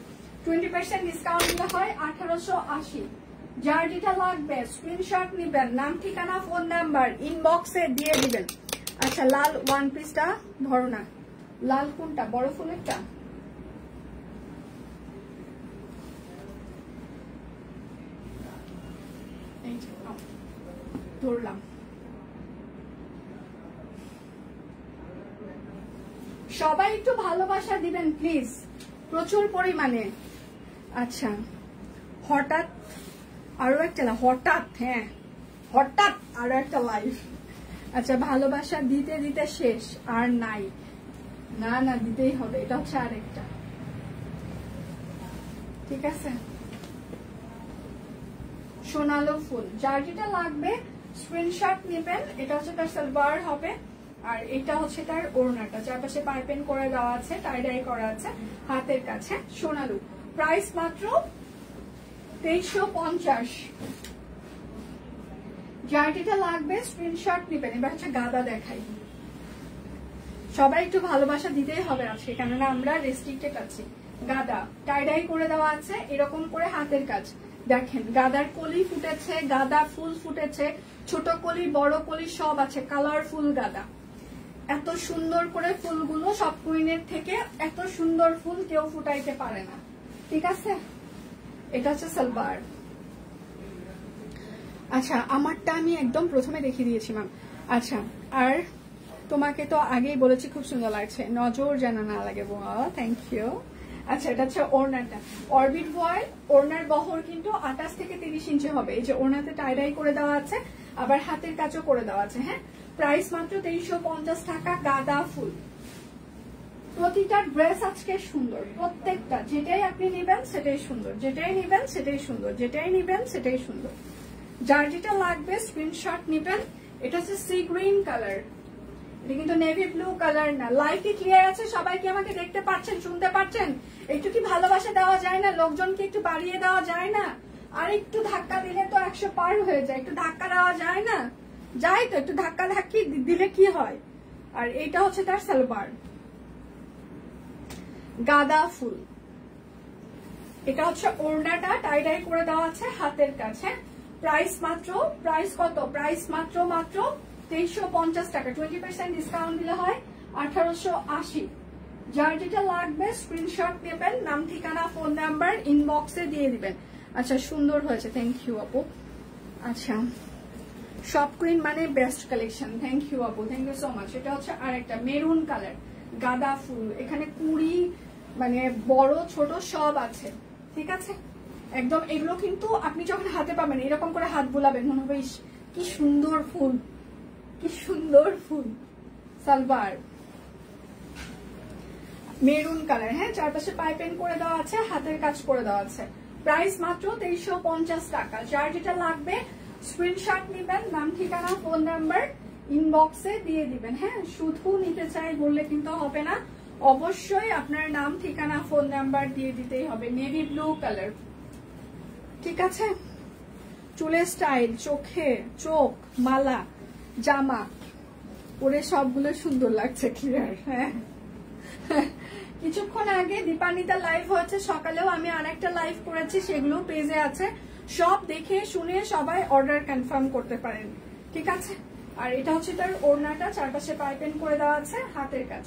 20% ডিসকাউন্ট দিলে হয় 1880। যার যেটা লাগবে স্ক্রিনশট নিবেন, নাম ঠিকানা ফোন নাম্বার ইনবক্সে দিয়ে দিবেন। আচ্ছা লাল ওয়ান পিসটা ধরো না, লাল কোনটা, বড় ফুলেরটা? ধরলাম। সবাই একটু ভালোবাসা দিবেন প্লিজ প্রচুর পরিমাণে। আচ্ছা হঠাৎ আরো একটা, হঠাৎ, হ্যাঁ হঠাৎ আরো একটা লাইভ। আচ্ছা ভালোবাসা দিতে দিতে শেষ আর নাই, না না দিতেই হবে। এটা হচ্ছে আরেকটা, ঠিক আছে সোনালু ফুল, যার যেটা লাগবে স্ক্রিনশট নেবেন। এটা হচ্ছে তার সালবার হবে, আর এটা হচ্ছে তার ওড়নাটা, চারপাশে পাইপিং করে দেওয়া আছে, টাইডাই করা আছে, হাতের কাছে সোনালু। প্রাইস মাত্র 2350। যার যেটা লাগবে স্ক্রিনশট নেবেন। এবার হচ্ছে গাঁদা দেখাই, সবাই একটু ভালোবাসা দিতেই হবে আজকে, কেননা আমরা রেস্ট্রিক্টেড আছি। গাঁদা টাইডাই করে দেওয়া আছে, এরকম করে হাতের কাজ দেখেন, গাঁদার কলি ফুটেছে, গাঁদা ফুল ফুটেছে, ছোট কলি বড় কলি সব আছে, কালারফুল গাঁদা। এত সুন্দর করে ফুলগুলো সব কুইনের থেকে এত সুন্দর ফুল কেউ ফুটাইতে পারে না, ঠিক আছে। এটা হচ্ছে সালবার। আচ্ছা আমারটা আমি একদম প্রথমে দেখিয়ে দিয়েছি ম্যাম। আচ্ছা আর তোমাকে তো আগেই বলেছি খুব সুন্দর লাগছে, নজর যেন না লাগে। Thank you. আচ্ছা এটা হচ্ছে ওড়নাটা, অরবিট ভয়েল। ওড়নার বহর কিন্তু 28 থেকে 30 ইঞ্চি হবে। এই যে ওড়নাতে টাইডাই করে দেওয়া আছে, আবার হাতের কাজও করে দেওয়া আছে, হ্যাঁ। প্রাইস মাত্র 2350 টাকা। গাঁদা ফুল, প্রতিটা ড্রেস আজকে সুন্দর, প্রত্যেকটা, যেটাই আপনি নেবেন সেটাই সুন্দর, যেটাই নেবেন সেটাই সুন্দর, যেটাই নেবেন সেটাই সুন্দর। যার যেটা লাগবে স্ক্রিনশট নেবেন, এটা হচ্ছে সি গ্রিন কালার, এটা কিন্তু নেভি ব্লু কালার না। লাইভ কি ক্লিয়ার আছে? সবাই কি আমাকে দেখতে পাচ্ছেন, শুনতে পাচ্ছেন? একটু কি ভালোবাসা দেওয়া যায় না? লোকজনকে একটু বাড়িয়ে দেওয়া যায় না? আর একটু ধাক্কা দিলে তো 100 পার হয়ে যায়, একটু ধাক্কা দেওয়া যায় না? যাই তো, একটু ধাক্কা ধাক্কি দিলে কি হয়। আর এটা হচ্ছে তার সালোয়ার, গাঁদা ফুল। এটা হচ্ছে ওড়নাটা টাই ডাই করে দেওয়া আছে, হাতের কাছে। প্রাইস মাত্র, প্রাইস কত? প্রাইস মাত্র 2350 টাকা। 20% ডিসকাউন্ট দিলে হয় 1880। যার যেটা লাগবে স্ক্রিনশট নেবেন, নাম ঠিকানা ফোন নাম্বার ইনবক্সে দিয়ে দিবেন। আচ্ছা, সুন্দর হয়েছে, থ্যাংক ইউ আপু। আচ্ছা, শপ কুইন মানে বেস্ট কালেকশন, থ্যাংক ইউ আপু, থ্যাংক ইউ সো মাচ। এটা হচ্ছে আরেকটা মেরুন কালার, গাঁদা ফুল। এখানে কুড়ি মানে বড় ছোট সব আছে, ঠিক আছে? একদম এগুলো কিন্তু আপনি যখন হাতে পাবেন এরকম করে হাত বুলাবেন, মনে হবে কি সুন্দর ফুল, কি সুন্দর ফুল। সালবার মেরুন কালার, হ্যাঁ, চারপাশে পাইপিং করে দেওয়া আছে, হাতের কাজ করে দেওয়া আছে। প্রাইস মাত্র 2350 টাকা। যার যেটা লাগবে স্ক্রিনশট নেবেন, নাম ঠিকানা ফোন নাম্বার ইনবক্সে দিয়ে দিবেন। হ্যাঁ, শুধু নিতে চাই বললে কিন্তু হবে না, অবশ্যই আপনার নাম ঠিকানা ফোন নাম্বার দিয়ে দিতেই হবে। নেভি ব্লু কালার, ঠিক আছে? চুলের স্টাইল, চোখে চোখ, মালা, জামা পরে সবগুলো সুন্দর লাগছে, ক্লিয়ার। হ্যাঁ, কিছুক্ষণ আগে দীপানিতা লাইভ হয়েছে, সকালেও আমি আরেকটা লাইভ করেছি, সেগুলো পেজে আছে। সব দেখে শুনে সবাই অর্ডার কনফার্ম করতে পারেন, ঠিক আছে? আর এটা হচ্ছে তার ওড়নাটা, চারপাশে পাইপিং করে দেওয়া আছে, হাতের কাজ।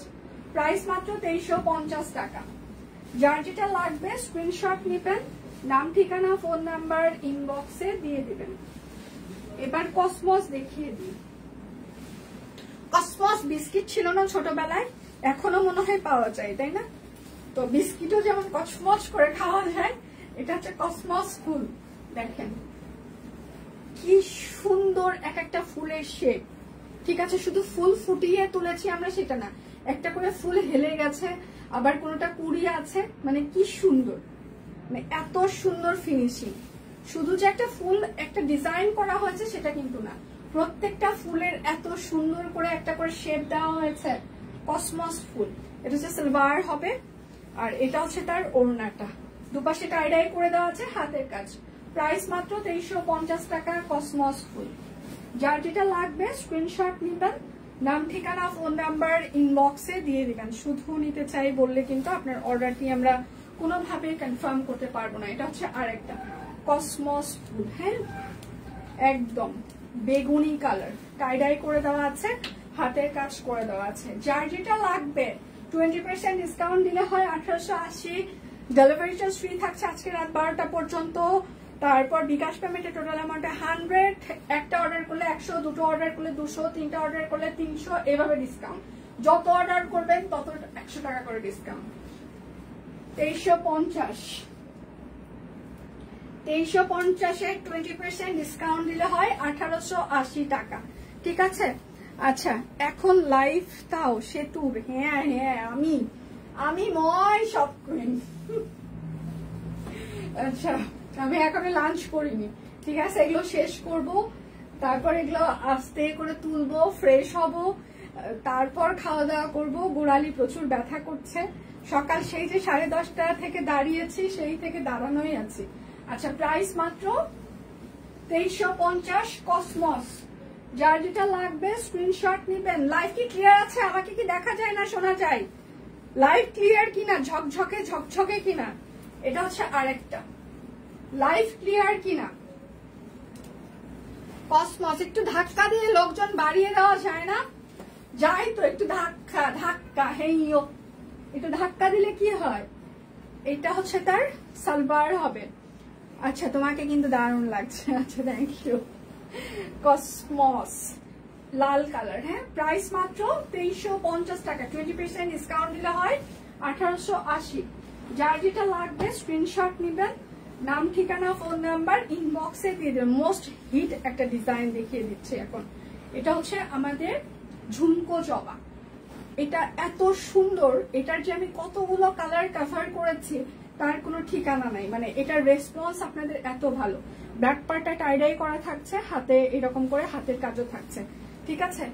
প্রাইস মাত্র 2350 টাকা। যার যেটা লাগবে স্ক্রিনশট নেবেন, নাম ঠিকানা ফোন নাম্বার ইনবক্সে দিয়ে দিবেন। এবার কসমস দেখিয়ে দিই। কসমস বিস্কিট ছিল না ছোটবেলায়, এখনো মনে হয় পাওয়া যায়, তাই না? তো বিস্কিটও যেমন কসমস করে খাওয়া যায়, এটা হচ্ছে কসমস ফুল। দেখেন কি সুন্দর এক একটা ফুলের শেপ, ঠিক আছে? শুধু ফুল ফুটিয়ে তুলেছি আমরা সেটা না, একটা করে ফুল হেলে গেছে, আবার কোনোটা কুড়িয়ে আছে, মানে কি সুন্দর, মানে এত সুন্দর ফিনিশিং। শুধু যে একটা ফুল একটা ডিজাইন করা হয়েছে সেটা কিন্তু না, প্রত্যেকটা ফুলের এত সুন্দর করে একটা করে শেপ দেওয়া হয়েছে। কসমস ফুল, এটা হচ্ছে সালোয়ার হবে, আর এটা হচ্ছে তার ওড়নাটা, দুপাশে টাই ডাই করে দেওয়া আছে, হাতের কাজ। প্রাইস মাত্র 2350 টাকা, কসমস ফুল। যার যেটা লাগবে স্ক্রিনশট নেবেন, নাম ঠিকানা ফোন নাম্বার ইনবক্সে দিয়ে দিবেন। শুধু নিতে চাই বললে কিন্তু আপনার অর্ডারটি আমরা কোনোভাবে কনফার্ম করতে পারবো না। এটা হচ্ছে আরেকটা কসমস ফুল, হ্যাঁ, একদম বেগুনি কালার, টাই ডাই করে দেওয়া আছে, হাতের কাজ করে দেওয়া আছে। যার যেটা লাগবে 20% ডিসকাউন্ট দিলে হয় 1880। ডেলিভারি চার্জ ফ্রি থাকছে আজকে রাত 12টা পর্যন্ত। তারপর বিকাশ পেমেন্টে টোটাল অ্যামাউন্টে 100, একটা অর্ডার করলে 100, দুটো অর্ডার করলে 200, তিনটা অর্ডার করলে 300, এভাবে ডিসকাউন্ট। যত অর্ডার করবেন তত 100 টাকা করে ডিসকাউন্ট। 2350, 2350-এর 20% ডিসকাউন্ট দিলে হয় 1880 টাকা, ঠিক আছে? আচ্ছা, এখন লাইভ তাও সেতুর, হ্যাঁ হ্যাঁ, আমি মই সব করি। আচ্ছা, আমি এখনো লাঞ্চ করিনি, ঠিক আছে? এগুলো শেষ করব, তারপর এগুলো আস্তে করে তুলবো, ফ্রেশ হব, তারপর খাওয়া দাওয়া করবো। গোড়ালি প্রচুর ব্যথা করছে, সকাল সেই যে 10:30 থেকে দাঁড়িয়েছি, সেই থেকে দাঁড়ানোই আছি। আচ্ছা, প্রাইস মাত্র 2350, কসমস। যার যেটা লাগবে স্ক্রিনশট নেবেন। লাইভ কি ক্লিয়ার আছে? আমাকে কি দেখা যায় না শোনা যায়? লাইভ ক্লিয়ার কিনা, ঝকঝকে ঝকঝকে কিনা? এটা হচ্ছে আরেকটা লাইভ ক্লিয়ার কিনা। কসমস, একটু ধাক্কা দিয়ে লোকজন বাড়িয়ে দেওয়া যায় না? যাই তো, একটু ধাক্কা ধাক্কা, হেইও, একটু ধাক্কা দিলে কি হয়? এটা হচ্ছে তার সালবার হবে। আচ্ছা, তোমাকে কিন্তু দারুণ লাগছে। আচ্ছা, থ্যাংক ইউ। কসমস লাল কালার, হ্যাঁ, প্রাইস মাত্র 2350 টাকা। 20% ডিসকাউন্ট দিলে হয় 1880। যার যেটা লাগবে স্ক্রিনশট নেবেন, নাম ঠিকানা ফোন নাম্বার ইনবক্সে দিয়ে দেবেন। মোস্ট হিট একটা ডিজাইন দেখিয়ে দিচ্ছে এখন। এটা হচ্ছে আমাদের ঝুমকো জবা। এটা এত সুন্দর, এটার যে আমি কতগুলো কালার কভার করেছি তার কোনো ঠিকানা নাই, মানে এটার রেসপন্স আপনাদের এত ভালো। ব্যাক পার্টটা টাই ডাই করা থাকছে, হাতে এরকম করে হাতের কাজও থাকছে। ঠিক আছে,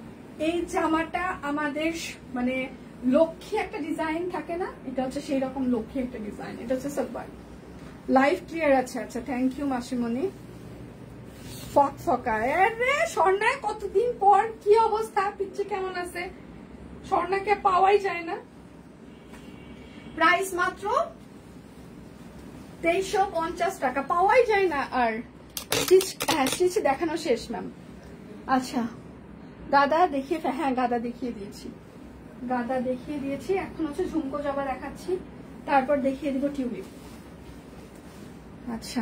এই জামাটা আমাদের মানে লক্ষ্মী একটা ডিজাইন থাকে না, এটা হচ্ছে সেই রকম লক্ষ্মী একটা ডিজাইন। এটা হচ্ছে সালোয়ার। লাইভ ক্লিয়ার আছে। আচ্ছা, থ্যাংক ইউ মাসিমণি। ফক ফকা রে স্বর্ণা, কতদিন পর, কি অবস্থা? পিচ্ছে কেমন আছে? স্বর্ণাকে পাওয়াই যায় না। প্রাইস মাত্র 2350 টাকা, পাওয়াই যায় না। আর স্টিচ দেখানো শেষ ম্যাম। আচ্ছা, গাদা দেখিয়ে, হ্যাঁ গাদা দেখিয়ে দিয়েছি, গাদা দেখিয়ে দিয়েছি। এখন হচ্ছে ঝুমকো জবা দেখাচ্ছি, তারপর দেখিয়ে দিব টিউলিপ। আচ্ছা,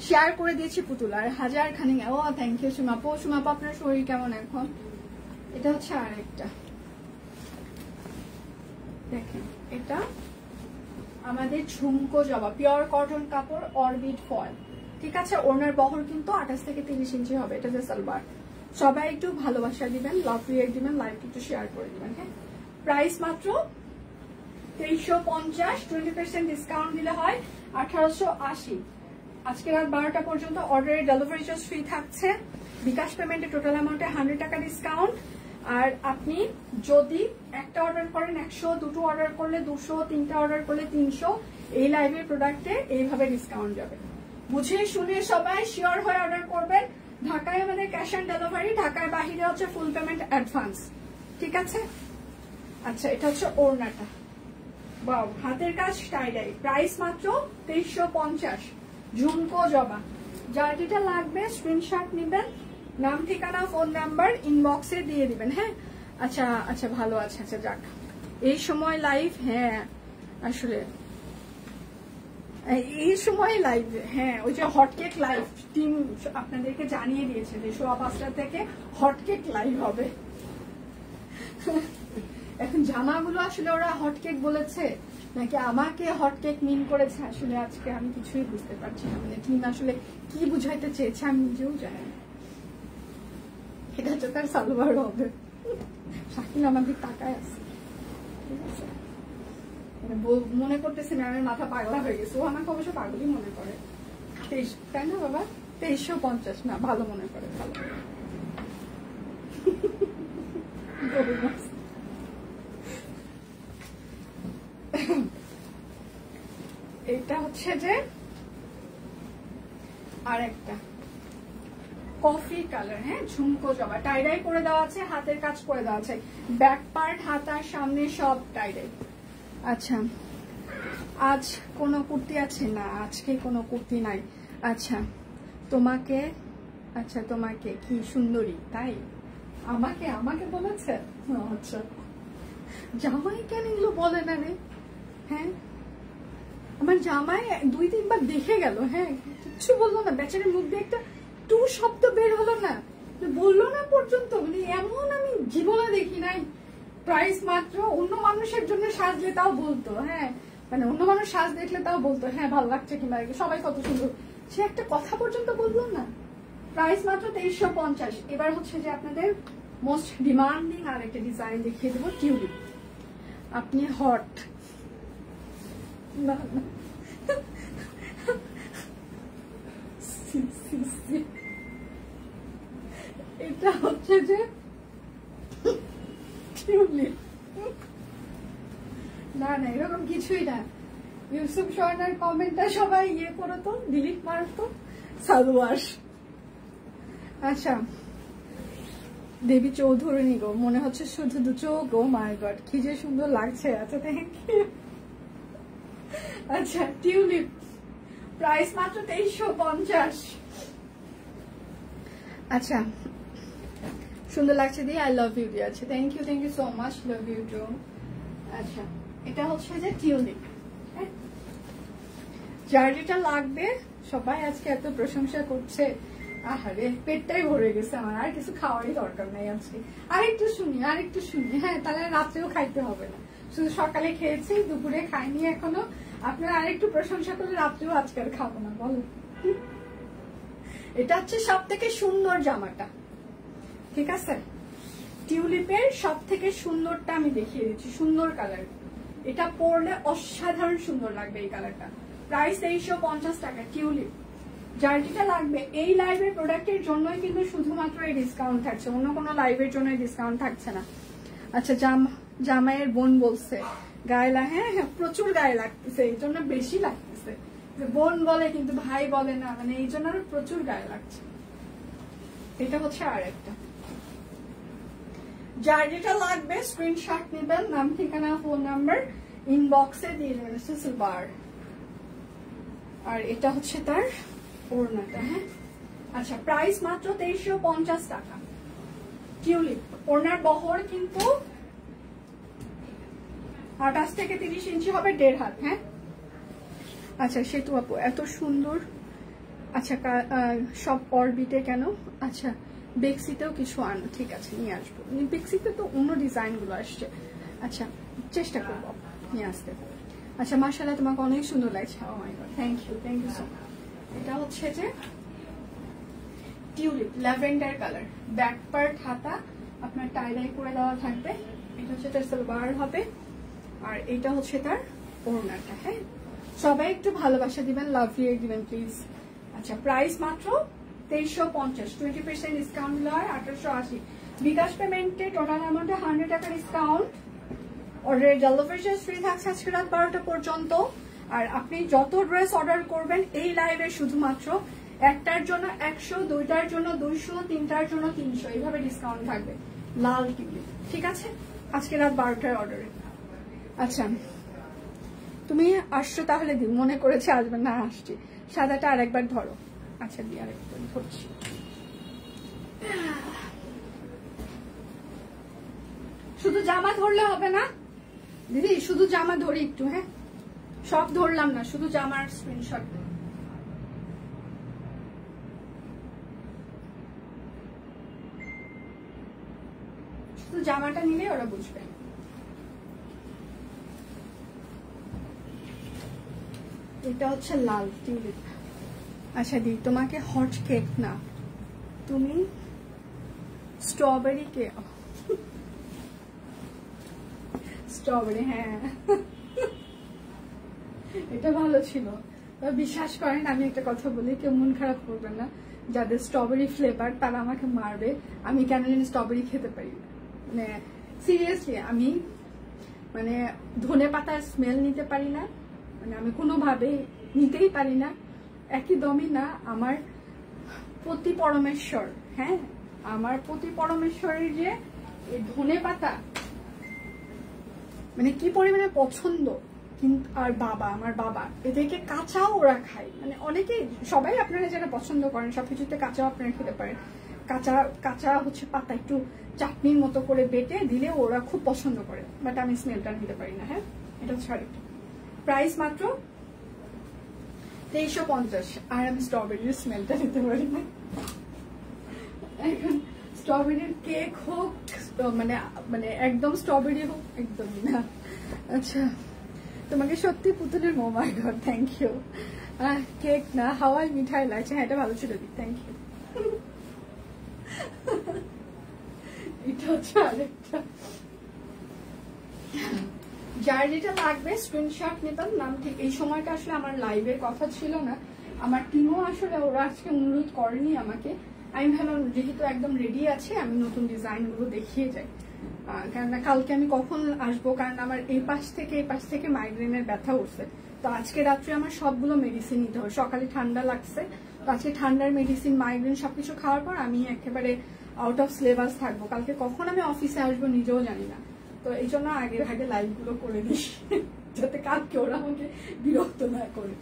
শেয়ার করে দিয়েছি পুতুল আর হাজার খানি। ও থ্যাংক ইউ সুমাপু। সুমাপু আপনার শরীর কেমন এখন? এটা হচ্ছে আরেকটা, দেখেন এটা আমাদের ঝুমকো জবা, পিওর কটন কাপড়, অরবিট ফয়েল। ঠিক আছে, ওনার বহর কিন্তু 28 থেকে 30 ইঞ্চি হবে। এটা যে সালোয়ার। সবাই একটু ভালোবাসা দিবেন, লাভ রিয়েক্ট দিবেন, লাইভ একটু শেয়ার করে দিবেন। হ্যাঁ, প্রাইস মাত্র 2350, 20% ডিসকাউন্ট দিলে হয় 1880। আজকে রাত 12টা পর্যন্ত অর্ডারের ডেলিভারি চার্জ ফ্রি থাকছে। বিকাশ পেমেন্টে টোটাল অ্যামাউন্টে 100 টাকা ডিসকাউন্ট। আর আপনি যদি একটা অর্ডার করেন 100, দুটো অর্ডার করলে 200, তিনটা অর্ডার করলে 300, এই লাইভের প্রোডাক্টে এইভাবে ডিসকাউন্ট যাবে। বুঝে শুনে সবাই শিওর হয়ে অর্ডার করবেন। ঢাকায় আমাদের ক্যাশ অন ডেলিভারি, ঢাকার বাহিরে হচ্ছে ফুল পেমেন্ট অ্যাডভান্স। ঠিক আছে। আচ্ছা, এটা হচ্ছে ওড়নাটা, বাও, হাতের কাজ টাই-ডাই। প্রাইস মাত্র 2350, ঝুমকো জবা। যার যেটা লাগবে স্ক্রিনশট নেবেন, নাম ঠিকানা ফোন নাম্বার ইনবক্সে দিয়ে দিবেন। হ্যাঁ, আচ্ছা আচ্ছা, ভালো আছে। আচ্ছা যাক, এই সময় লাইভ, হ্যাঁ আসলে এই সময় লাইভ, হ্যাঁ ওই যে হটকেক লাইভ টিম আপনাদেরকে জানিয়ে দিয়েছে যে 5:15 থেকে হটকেক লাইভ হবে। এখন জামাগুলো আসলে ওরা হটকেক বলেছে নাকি আমাকে হটকেক মিন করেছে, আসলে আজকে আমি কিছুই বুঝতে পারছি না। মানে টিম আসলে কি বুঝাইতে চেয়েছে আমি নিজেও জানি না। এটা হচ্ছে তার সালোয়ার হবে। শাকিল আমাদের টাকায় আছে, ঠিক আছে। মনে করতেছি ম্যামের মাথা পাগলা হয়ে গেছে, ও আমাকে অবশ্য পাগলই মনে করে। 23, তাই না বাবা? 2350 না, ভালো মনে করে, ভালো। এটা হচ্ছে যে আরেকটা কফি কালার, হ্যাঁ ঝুমকো জবা, টাইডাই করে দেওয়া আছে, হাতের কাজ করে দেওয়া আছে, ব্যাক পার্ট, হাতার সামনে সব টাইডাই। আচ্ছা, আজ কোনো কুর্তি আছে না? আজকে কোনো কুর্তি নাই। আচ্ছা, তোমাকে, আচ্ছা তোমাকে কি সুন্দরী, তাই আমাকে আমাকে বলেছে। আচ্ছা, জামাই কেন এগুলো বলে না রে? হ্যাঁ, আমার জামাই 2-3 বার দেখে গেল, হ্যাঁ কিচ্ছু বললো না, বেচারের মুখ দিয়ে একটা টু শব্দ বের হলো না, বললো না পর্যন্ত। মানে এমন আমি জীবনে দেখি নাই। প্রাইস মাত্র, অন্য মানুষের জন্য সাজলে তাও বলতো, হ্যাঁ মানে অন্য মানুষ সাজ দেখলে তাও বলতো হ্যাঁ ভালো লাগছে কিংবা সবাই কত সুন্দর, সে একটা কথা পর্যন্ত বললো না। প্রাইস মাত্র 2350। এবার হচ্ছে যে আপনাদের মোস্ট ডিমান্ডিং আর একটা ডিজাইন দেখিয়ে দেবো, টিউলিপ। আপনি হট না, এটা হচ্ছে যে টিউলিপ। না না, এরকম কিছুই না। ইউসুফ স্বর্ণার কমেন্টটা সবাই ইয়ে করতো, ডিলিট মারতো। সালোয়ার। আচ্ছা, দেবী চৌধুরী গো, মনে হচ্ছে শুধু দু চোখ। ও মাই গড, কি যে সুন্দর লাগছে। আচ্ছা থ্যাংক ইউ। আচ্ছা, টিউলিপ, প্রাইস মাত্র 2350। আচ্ছা, সুন্দর লাগছে দিয়ে আই লাভ ইউ দিয়ে আছে। Thank you so much, love you too. আচ্ছা, এটা হচ্ছে যে টিউলিপ। যার যেটা লাগবে, সবাই আজকে এত প্রশংসা করছে, আহারে পেটটাই ভরে গেছে আমার, আর কিছু খাওয়ারই দরকার নাই আজকে। আরেকটু শুনি। হ্যাঁ, তাহলে রাত্রেও খাইতে হবে না, শুধু সকালে খেয়েছি, দুপুরে খাইনি এখনো। আপনারা আরেকটু প্রশংসা করলে রাত্রেও আজকে আর খাবো না, বলো। এটা হচ্ছে সব থেকে সুন্দর জামাটা, ঠিক আছে। টিউলিপের সব থেকে সুন্দরটা আমি দেখিয়ে দিচ্ছি, সুন্দর কালার। এটা পরলে অসাধারণ সুন্দর লাগবে এই কালারটা। প্রাইস 2350 টাকা। টিউলিপ যার যেটা লাগবে এই লাইভের প্রোডাক্টের জন্যই কিন্তু শুধুমাত্র এই ডিসকাউন্ট থাকছে, অন্য কোনো লাইভের জন্য ডিসকাউন্ট থাকছে না। আচ্ছা, জামাইয়ের বোন বলছে গায়ে হ্যাঁ হ্যাঁ প্রচুর গায়ে লাগতেছে, এই জন্য বেশি লাগতেছে। বোন বলে কিন্তু ভাই বলে না, মানে এই জন্য প্রচুর গায়ে লাগছে। এটা হচ্ছে আর একটা। যার যেটা লাগবে স্ক্রিনশট নেবেন, নাম ঠিকানা ফোন নাম্বার ইনবক্সে দিয়ে দেবেন। সিলভার, আর এটা হচ্ছে তার ওড়নাটা। হ্যাঁ আচ্ছা, প্রাইস মাত্র 2350 টাকা। টিউলিপ ওড়নার বহর কিন্তু 28 থেকে 30 ইঞ্চি হবে, 1.5 হাত। হ্যাঁ আচ্ছা, সেতু আপু এত সুন্দর। আচ্ছা, সব অরবিটে কেন? আচ্ছা, বেক্সিতেও কিছু আনো, ঠিক আছে নিয়ে আসবো। বেক্সিতে তো অন্য ডিজাইন গুলো আসছে। আচ্ছা, চেষ্টা করবো নিয়ে আসতে। আচ্ছা, মাশাআল্লাহ তোমাকে অনেক সুন্দর লাগছে। Oh my god, thank you so much. এটা হচ্ছে যে tulip lavender colour, back part হাতা আপনার টাই করে দেওয়া থাকবে। এটা হচ্ছে তার সালোয়ার হবে, আর এটা হচ্ছে তার ওড়নাটা। হ্যাঁ, সবাই একটু ভালোবাসা দিবেন, লাভ ইউ দিবেন প্লিজ। আচ্ছা, প্রাইস মাত্র 2350, 20% ডিসকাউন্ট লয় 1880। বিকাশ পেমেন্টে টোটাল অ্যামাউন্টে 100 টাকা ডিসকাউন্ট। অর্ডারের ডেলিভারি ফ্রি থাকছে আজকে রাত 12টা পর্যন্ত। আর আপনি যত ড্রেস অর্ডার করবেন এই লাইভে শুধুমাত্র একটার জন্য 100, দুইটার জন্য 200, তিনটার জন্য 300, এইভাবে ডিসকাউন্ট থাকবে। লাল টিউলিপ, ঠিক আছে, আজকে রাত 12টার অর্ডারে। আচ্ছা, তুমি আসছো তাহলে দিন, মনে করেছে আসবে না, আসছি। সাদাটা আরেকবার ধরো। আচ্ছা, দিয়ে আরেকবার ধরছি। শুধু জামা ধরলে হবে না দিদি, শুধু জামা ধরি একটু। হ্যাঁ, সব ধরলাম না, শুধু জামার স্ক্রিনশট। শুধু জামাটা নিলে ওরা বুঝবে। এটা হচ্ছে লাল টিউলিপ। আচ্ছা দি, তোমাকে হট কেক না, তুমি স্ট্রবেরি কেক। স্ট্রবেরি, হ্যাঁ এটা ভালো ছিল। বিশ্বাস করেন, আমি একটা কথা বলি, কেউ মন খারাপ করবেন না, যাদের স্ট্রবেরি ফ্লেভার তারা আমাকে মারবে। আমি কেন জানি স্ট্রবেরি খেতে পারি না, মানে সিরিয়াসলি আমি মানে ধনে পাতার স্মেল নিতে পারি না, মানে আমি কোনোভাবে নিতেই পারি না। একই দমই না আমার পতি পরমেশ্বর, হ্যাঁ আমার পতি পরমেশ্বরের যে ধনে পাতা মানে কি পরিমাণে পছন্দ। কিন্তু আর বাবা, আমার বাবা এদেরকে কাঁচাও ওরা খায়, মানে অনেকে সবাই আপনারা যারা পছন্দ করেন সবকিছুতে কাঁচাও আপনারা খেতে পারেন। কাঁচা হচ্ছে পাতা একটু চাটনির মতো করে বেটে দিলে ওরা খুব পছন্দ করে, বাট আমি স্মেলটা নিতে পারি না। হ্যাঁ, এটা হচ্ছে আরেকটা। প্রাইস মাত্র 2350, আর আমি স্ট্রবেরির স্মেলটা নিতে পারি না। এখন স্ট্রবেরির কেক হোক, মানে মানে একদম স্ট্রবেরি হোক, একদমই না। আচ্ছা, তোমাকে সত্যি পুতুলের মো মাই গড, থ্যাংক ইউ। কেক না, হাওয়াই মিঠাই লাগছে। হ্যাঁ, এটা ভালো ছিল দি, থ্যাংক ইউ। এটা হচ্ছে আরেকটা। যার যেটা লাগবে স্ক্রিনশট নিতাম, নাম ঠিক। এই সময়টা আসলে আমার লাইভের কথা ছিল না, আমার টিমও আসলে ওরা আজকে অনুরোধ করেনি আমাকে। আমি ভাবলাম যেহেতু একদম রেডি আছে, আমি নতুন ডিজাইন গুলো দেখিয়ে যাই, কেননা কালকে আমি কখন আসবো, কারণ আমার এই পাশ থেকে মাইগ্রেনের ব্যথা উঠছে। তো আজকে রাত্রে আমার সবগুলো মেডিসিন নিতে হবে। সকালে ঠান্ডা লাগছে, তো আজকে ঠান্ডার মেডিসিন, মাইগ্রেন সবকিছু খাওয়ার পর আমি একেবারে আউট অফ সিলেবাস থাকবো। কালকে কখন আমি অফিসে আসবো নিজেও জানি না, তো এই জন্য আগে লাইভ গুলো করে দিই যাতে কালকে ওরা আমাকে বিরক্ত না করে।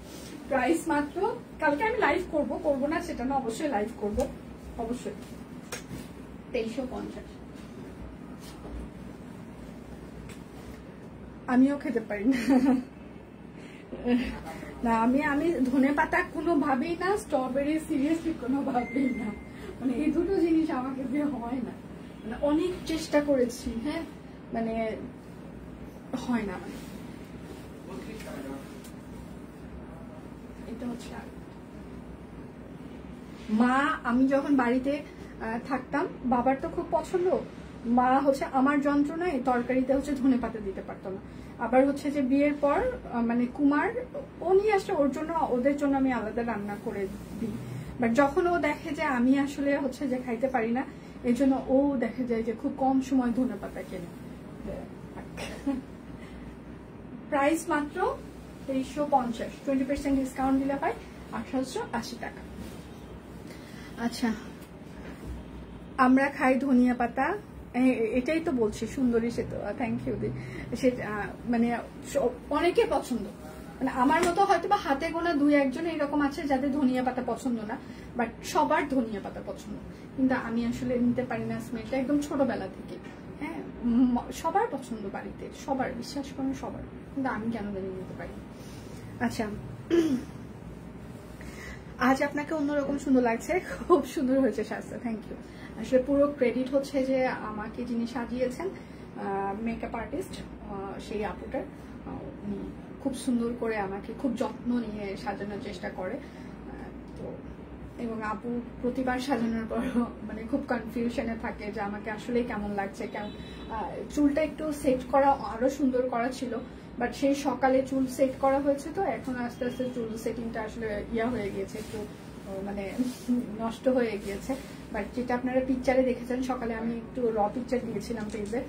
প্রাইস মাত্র, কালকে আমি লাইভ করবো না সেটা না, অবশ্যই লাইভ করবো, অবশ্যই 2350। আমিও খেতে পারি না, আমি ধনে পাতা কোনোভাবেই না, স্ট্রবেরি সিরিয়াসলি কোনোভাবেই না, মানে এই দুটো জিনিস আমাকে দিয়ে হয় না, মানে অনেক চেষ্টা করেছি। হ্যাঁ, মানে হয় না। মানে এটা হচ্ছে মা, আমি যখন বাড়িতে থাকতাম, বাবার তো খুব পছন্দ, মা হচ্ছে আমার যন্ত্রণায় তরকারিতে হচ্ছে ধনেপাতা দিতে পারতো না। আবার হচ্ছে যে বিয়ের পর মানে কুমার ও নিয়ে আসলে ওর জন্য ওদের জন্য আমি আলাদা রান্না করে দিই, বাট যখন ও দেখে যে আমি আসলে হচ্ছে যে খাইতে পারি না, এই জন্য ও দেখে যায় যে খুব কম সময় ধনেপাতা কেনে। প্রাইস মাত্র 2350, 20% ডিসকাউন্ট দিলে হয় 1880 টাকা। আচ্ছা, আমরা খাই ধনিয়া পাতা, এটাই তো বলছি সুন্দরী সে তো, থ্যাংক ইউ দি। সেটা মানে অনেকে পছন্দ, মানে আমার মতো হয়তো বা হাতে গোনা 2-1 এরকম আছে যাদের ধনিয়া পাতা পছন্দ না, বাট সবার ধনিয়া পাতা পছন্দ। কিন্তু আমি আসলে নিতে পারি না স্মেলটা, একদম ছোটবেলা থেকে। হ্যাঁ, সবার পছন্দ বাড়িতে, সবার, বিশ্বাস করেন সবার, কিন্তু আমি কেন জানি নিতে পারি। আচ্ছা, আজ আপনাকে অন্যরকম সুন্দর লাগছে, খুব সুন্দর হয়েছে সাজটা, থ্যাংক ইউ। আসলে পুরো ক্রেডিট হচ্ছে যে আমাকে যিনি সাজিয়েছেন, মেকআপ আর্টিস্ট, সেই আপুটার। উনি খুব সুন্দর করে আমাকে খুব যত্ন নিয়ে সাজানোর চেষ্টা করে। তো এবং আপু প্রতিবার সাজানোর পর মানে খুব কনফিউশনে থাকে যে আমাকে আসলে কেমন লাগছে, কেমন চুলটা একটু সেট করা আরো সুন্দর করা ছিল, বাট সেই সকালে চুল সেট করা হয়েছে, তো এখন আস্তে আস্তে চুল সেটিংটা আসলে হয়ে গিয়েছে, একটু মানে নষ্ট হয়ে গিয়েছে। বাট যেটা আপনারা পিকচারে দেখেছেন, সকালে আমি একটু র পিকচার দিয়েছিলাম পেজে,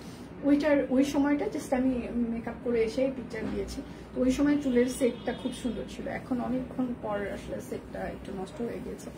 ওই সময়টা জাস্ট আমি মেকআপ করে এসে পিকচার দিয়েছি। তো ওই সময় চুলের সেটটা খুব সুন্দর ছিল, এখন অনেকক্ষণ পর আসলে সেটটা একটু নষ্ট হয়ে গিয়েছে।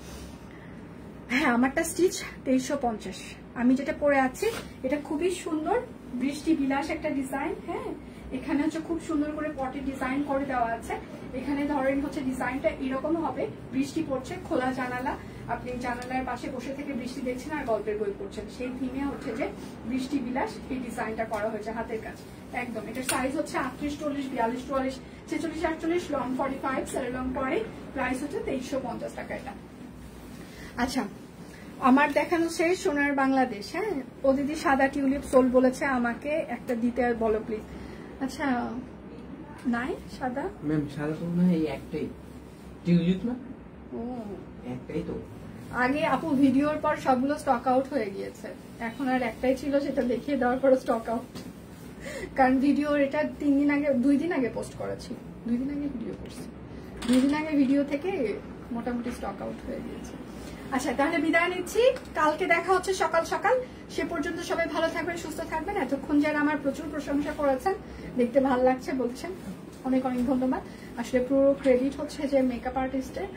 হ্যাঁ, আমারটা স্টিচ 2350। আমি যেটা পরে আছি এটা খুবই সুন্দর, বৃষ্টি বিলাস একটা ডিজাইন। হ্যাঁ, এখানে হচ্ছে খুব সুন্দর করে পটে ডিজাইন করে দেওয়া আছে। এখানে ধরেন হচ্ছে ডিজাইনটা এরকম হবে, বৃষ্টি পড়ছে, খোলা জানালা, আপনি জানালার পাশে বসে থেকে বৃষ্টি দেখছেন আর গল্পের বই পড়ছেন, সেই থিমে হচ্ছে যে বৃষ্টি বিলাস এই ডিজাইনটা করা হয়েছে হাতের কাজ একদম। এটার সাইজ হচ্ছে 38, 40, 42, 44, 46, 48, লং 45, সাড়ে লং পরে। প্রাইস হচ্ছে 2350 টাকা এটা। আচ্ছা, আমার দেখানো শেষ সোনার বাংলাদেশ। হ্যাঁ, ও দিদি সাদা টিউলিপ সোল বলেছে আমাকে একটা দিতে, বলো প্লিজ। আচ্ছা, নাই সাদা ম্যাম, সাদা তো না, এই একটাই টিউলিপ না, ও একটাই তো। আগে আপু ভিডিওর পর সবগুলো স্টক আউট হয়ে গিয়েছে, এখন আর একটাই ছিল, সেটা দেখিয়ে দেওয়ার পর স্টক আউট। কারণ ভিডিওর এটা 2 দিন আগে পোস্ট করেছি, 2 দিন আগে ভিডিও করছি, 2 দিন আগে ভিডিও থেকে মোটামুটি স্টক আউট হয়ে গিয়েছে। আচ্ছা, তাহলে বিদায় নিচ্ছি, কালকে দেখা হচ্ছে সকাল সকাল। সে পর্যন্ত সবাই ভালো থাকবেন, সুস্থ থাকবেন। এতক্ষণ যারা আমার প্রচুর প্রশংসা করেছেন, দেখতে ভালো লাগছে বলছেন, অনেক অনেক ধন্যবাদ। আসলে পুরো ক্রেডিট হচ্ছে যে মেকআপ আর্টিস্টের,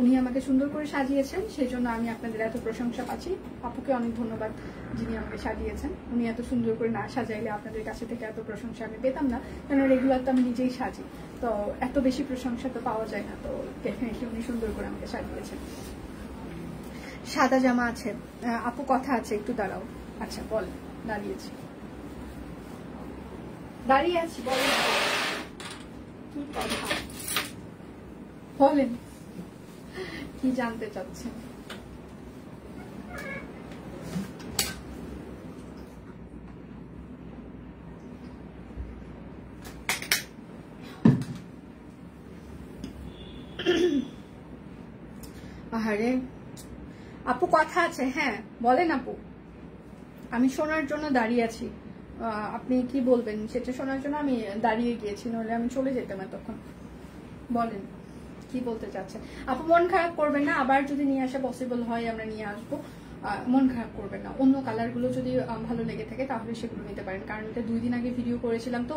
উনি আমাকে সুন্দর করে সাজিয়েছেন, সেই জন্য আমি আপনাদের এত প্রশংসা পাচ্ছি। আপুকে অনেক ধন্যবাদ যিনি আমাকে সাজিয়েছেন, উনি এত সুন্দর করে না সাজাইলে আপনাদের কাছে থেকে এত প্রশংসা আমি পেতাম না, কেন রেগুলার তো আমি নিজেই সাজি, তো এত বেশি প্রশংসা তো পাওয়া যায় না। তো ডেফিনেটলি উনি সুন্দর করে আমাকে সাজিয়েছেন। সাদা জামা আছে আপু, কথা আছে, একটু দাঁড়াও। আচ্ছা বল, দাঁড়িয়ে আছি, বলেন কি কথা, বলেন কি জানতে চাচ্ছেন। আহারে আপু, কথা আছে, হ্যাঁ বলেন আপু। আমি শোনার জন্য দাঁড়িয়ে আছি, আপনি কি বলবেন সেটা শোনার জন্য আমি দাঁড়িয়ে গিয়েছি, নইলে আমি চলে যেতাম তখন। বলেন কি বলতে চাচ্ছেন আপু। মন খারাপ করবেন না, আবার যদি নিয়ে আসা পসিবল হয় আমরা নিয়ে আসবো, মন খারাপ করবেন না। অন্য কালারগুলো যদি ভালো লেগে থাকে তাহলে সেগুলো নিতে পারেন, কারণ এটা 2 দিন আগে ভিডিও করেছিলাম, তো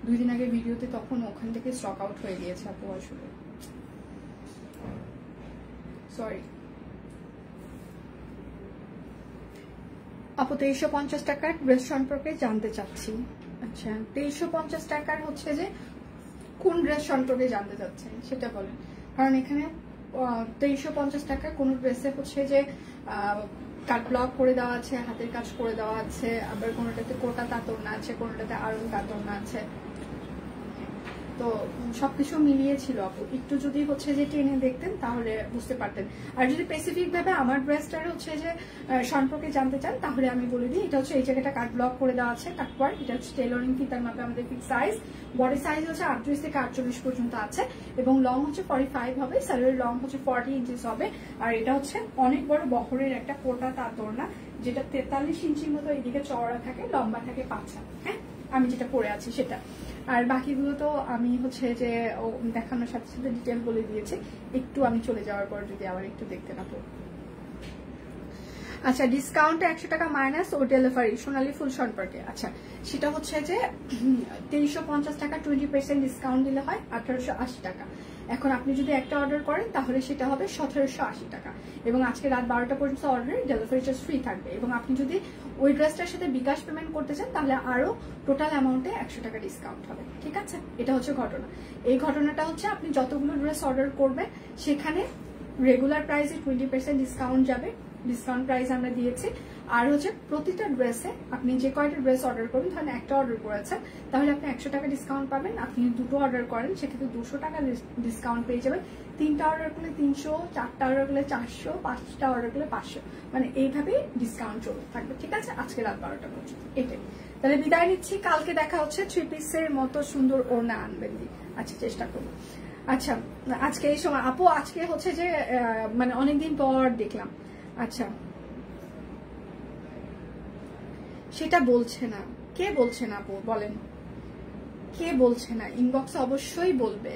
2 দিন আগে ভিডিওতে তখন ওখান থেকে স্টক আউট হয়ে গিয়েছে আপু, আসলে সরি। আপু 2350 টাকার ড্রেস সম্পর্কে জানতে চাচ্ছি। আচ্ছা, 2350 টাকার হচ্ছে যে কোন ড্রেস সম্পর্কে জানতে চাচ্ছেন সেটা বলেন, কারণ এখানে 2350 টাকা কোন ড্রেসে হচ্ছে যে কাট ব্লক করে দেওয়া আছে, হাতের কাজ করে দেওয়া আছে, আবার কোনোটাতে কোটা কাতর না আছে, কোনোটাতে আরং কাতর না আছে। তো সবকিছু মিলিয়েছিল আপু, একটু যদি হচ্ছে যে টেনে দেখতেন তাহলে বুঝতে পারতেন। আর যদি স্পেসিফিক ভাবে আমার ড্রেসটার হচ্ছে যে সম্পর্কে জানতে চান তাহলে আমি বলে দিই, এটা হচ্ছে এই জায়গাটা কাট ব্লক করে দেওয়া আছে, কাট ওয়ার্ক, এটা হচ্ছে টেলরিং ফিতার মাপে আমাদের ফিক্স সাইজ, বডি সাইজ হচ্ছে 38 থেকে 48 পর্যন্ত আছে এবং লং হচ্ছে 45 হবে, স্যালোয়ারের লং হচ্ছে 40 ইঞ্চিস হবে। আর এটা হচ্ছে অনেক বড় বহরের একটা কোটা তাঁতর না, যেটা 43 ইঞ্চির মতো এদিকে চওড়া থাকে, লম্বা থাকে পাঁচা। হ্যাঁ, আমি যেটা পরে আছি সেটা। আর বাকিগুলো তো আমি হচ্ছে যে দেখানোর সাথে সাথে ডিটেল বলে দিয়েছি। একটু আমি চলে যাওয়ার পর যদি আবার একটু দেখতে না তো। আচ্ছা, ডিসকাউন্ট 100 টাকা মাইনাস ও ডেলিভারি সোনালী ফুল সম্পর্কে। আচ্ছা, সেটা হচ্ছে যে 2350 টাকা 20% ডিসকাউন্ট দিলে হয় 1880 টাকা। এখন আপনি যদি একটা অর্ডার করেন তাহলে সেটা হবে 1780 টাকা এবং আজকে রাত 12টা পর্যন্ত অর্ডারে ডেলিভারি চার্জ ফ্রি থাকবে। এবং আপনি যদি ওই ড্রেসটার সাথে বিকাশ পেমেন্ট করতে চান তাহলে আরো টোটাল অ্যামাউন্টে 100 টাকা ডিসকাউন্ট হবে। ঠিক আছে, এটা হচ্ছে ঘটনা। এই ঘটনাটা হচ্ছে আপনি যতগুলো ড্রেস অর্ডার করবেন সেখানে রেগুলার প্রাইসে 20% ডিসকাউন্ট যাবে, ডিসকাউন্ট প্রাইস আমরা দিয়েছি। আর হচ্ছে প্রতিটা ড্রেসে আপনি যে কয়টা ড্রেস অর্ডার করবেন, ধরেন একটা অর্ডার করেছেন তাহলে আপনি 100 টাকা ডিসকাউন্ট পাবেন। আপনি দুটো অর্ডার করেন সেক্ষেত্রে 200 টাকা ডিসকাউন্ট পেয়ে যাবেন। 3টা অর্ডার করলে 300, 4টা অর্ডার করলে 400, 5টা অর্ডার করলে 500, মানে এইভাবেই ডিসকাউন্ট চলতে থাকবে। ঠিক আছে, আজকে রাত 12টা পর্যন্ত এটাই। তাহলে বিদায় নিচ্ছি, কালকে দেখা হচ্ছে। 3 পিসের মতো সুন্দর ওড়না আনবেন দি। আচ্ছা, চেষ্টা করবো। আচ্ছা, আজকে এই সময় আপু আজকে হচ্ছে যে মানে অনেকদিন পর দেখলাম। আচ্ছা, সেটা বলছে না, কে বলছে না আপু বলেন, কে বলছে না? ইনবক্সে অবশ্যই বলবে।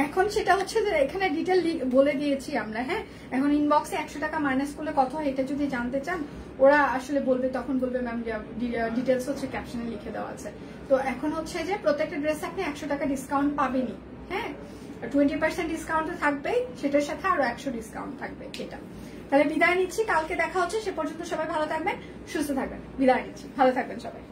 এখন সেটা হচ্ছে যে এখানে ডিটেল বলে দিয়েছি আমরা। হ্যাঁ, এখন ইনবক্সে 100 টাকা মাইনাস করলে কত হয় এটা যদি জানতে চান ওরা আসলে বলবে, তখন বলবে ম্যাম ডিটেলস হচ্ছে ক্যাপশনে লিখে দেওয়া আছে। তো এখন হচ্ছে যে প্রত্যেকটা ড্রেসে আপনি 100 টাকা ডিসকাউন্ট পাবেনই। হ্যাঁ, 20% ডিসকাউন্ট থাকবেই, সেটার সাথে আরো 100 ডিসকাউন্ট থাকবে। এটা তাহলে বিদায় নিচ্ছি, কালকে দেখা হচ্ছে। সে পর্যন্ত সবাই ভালো থাকবেন, সুস্থ থাকবেন। বিদায় নিচ্ছি, ভালো থাকবেন সবাই।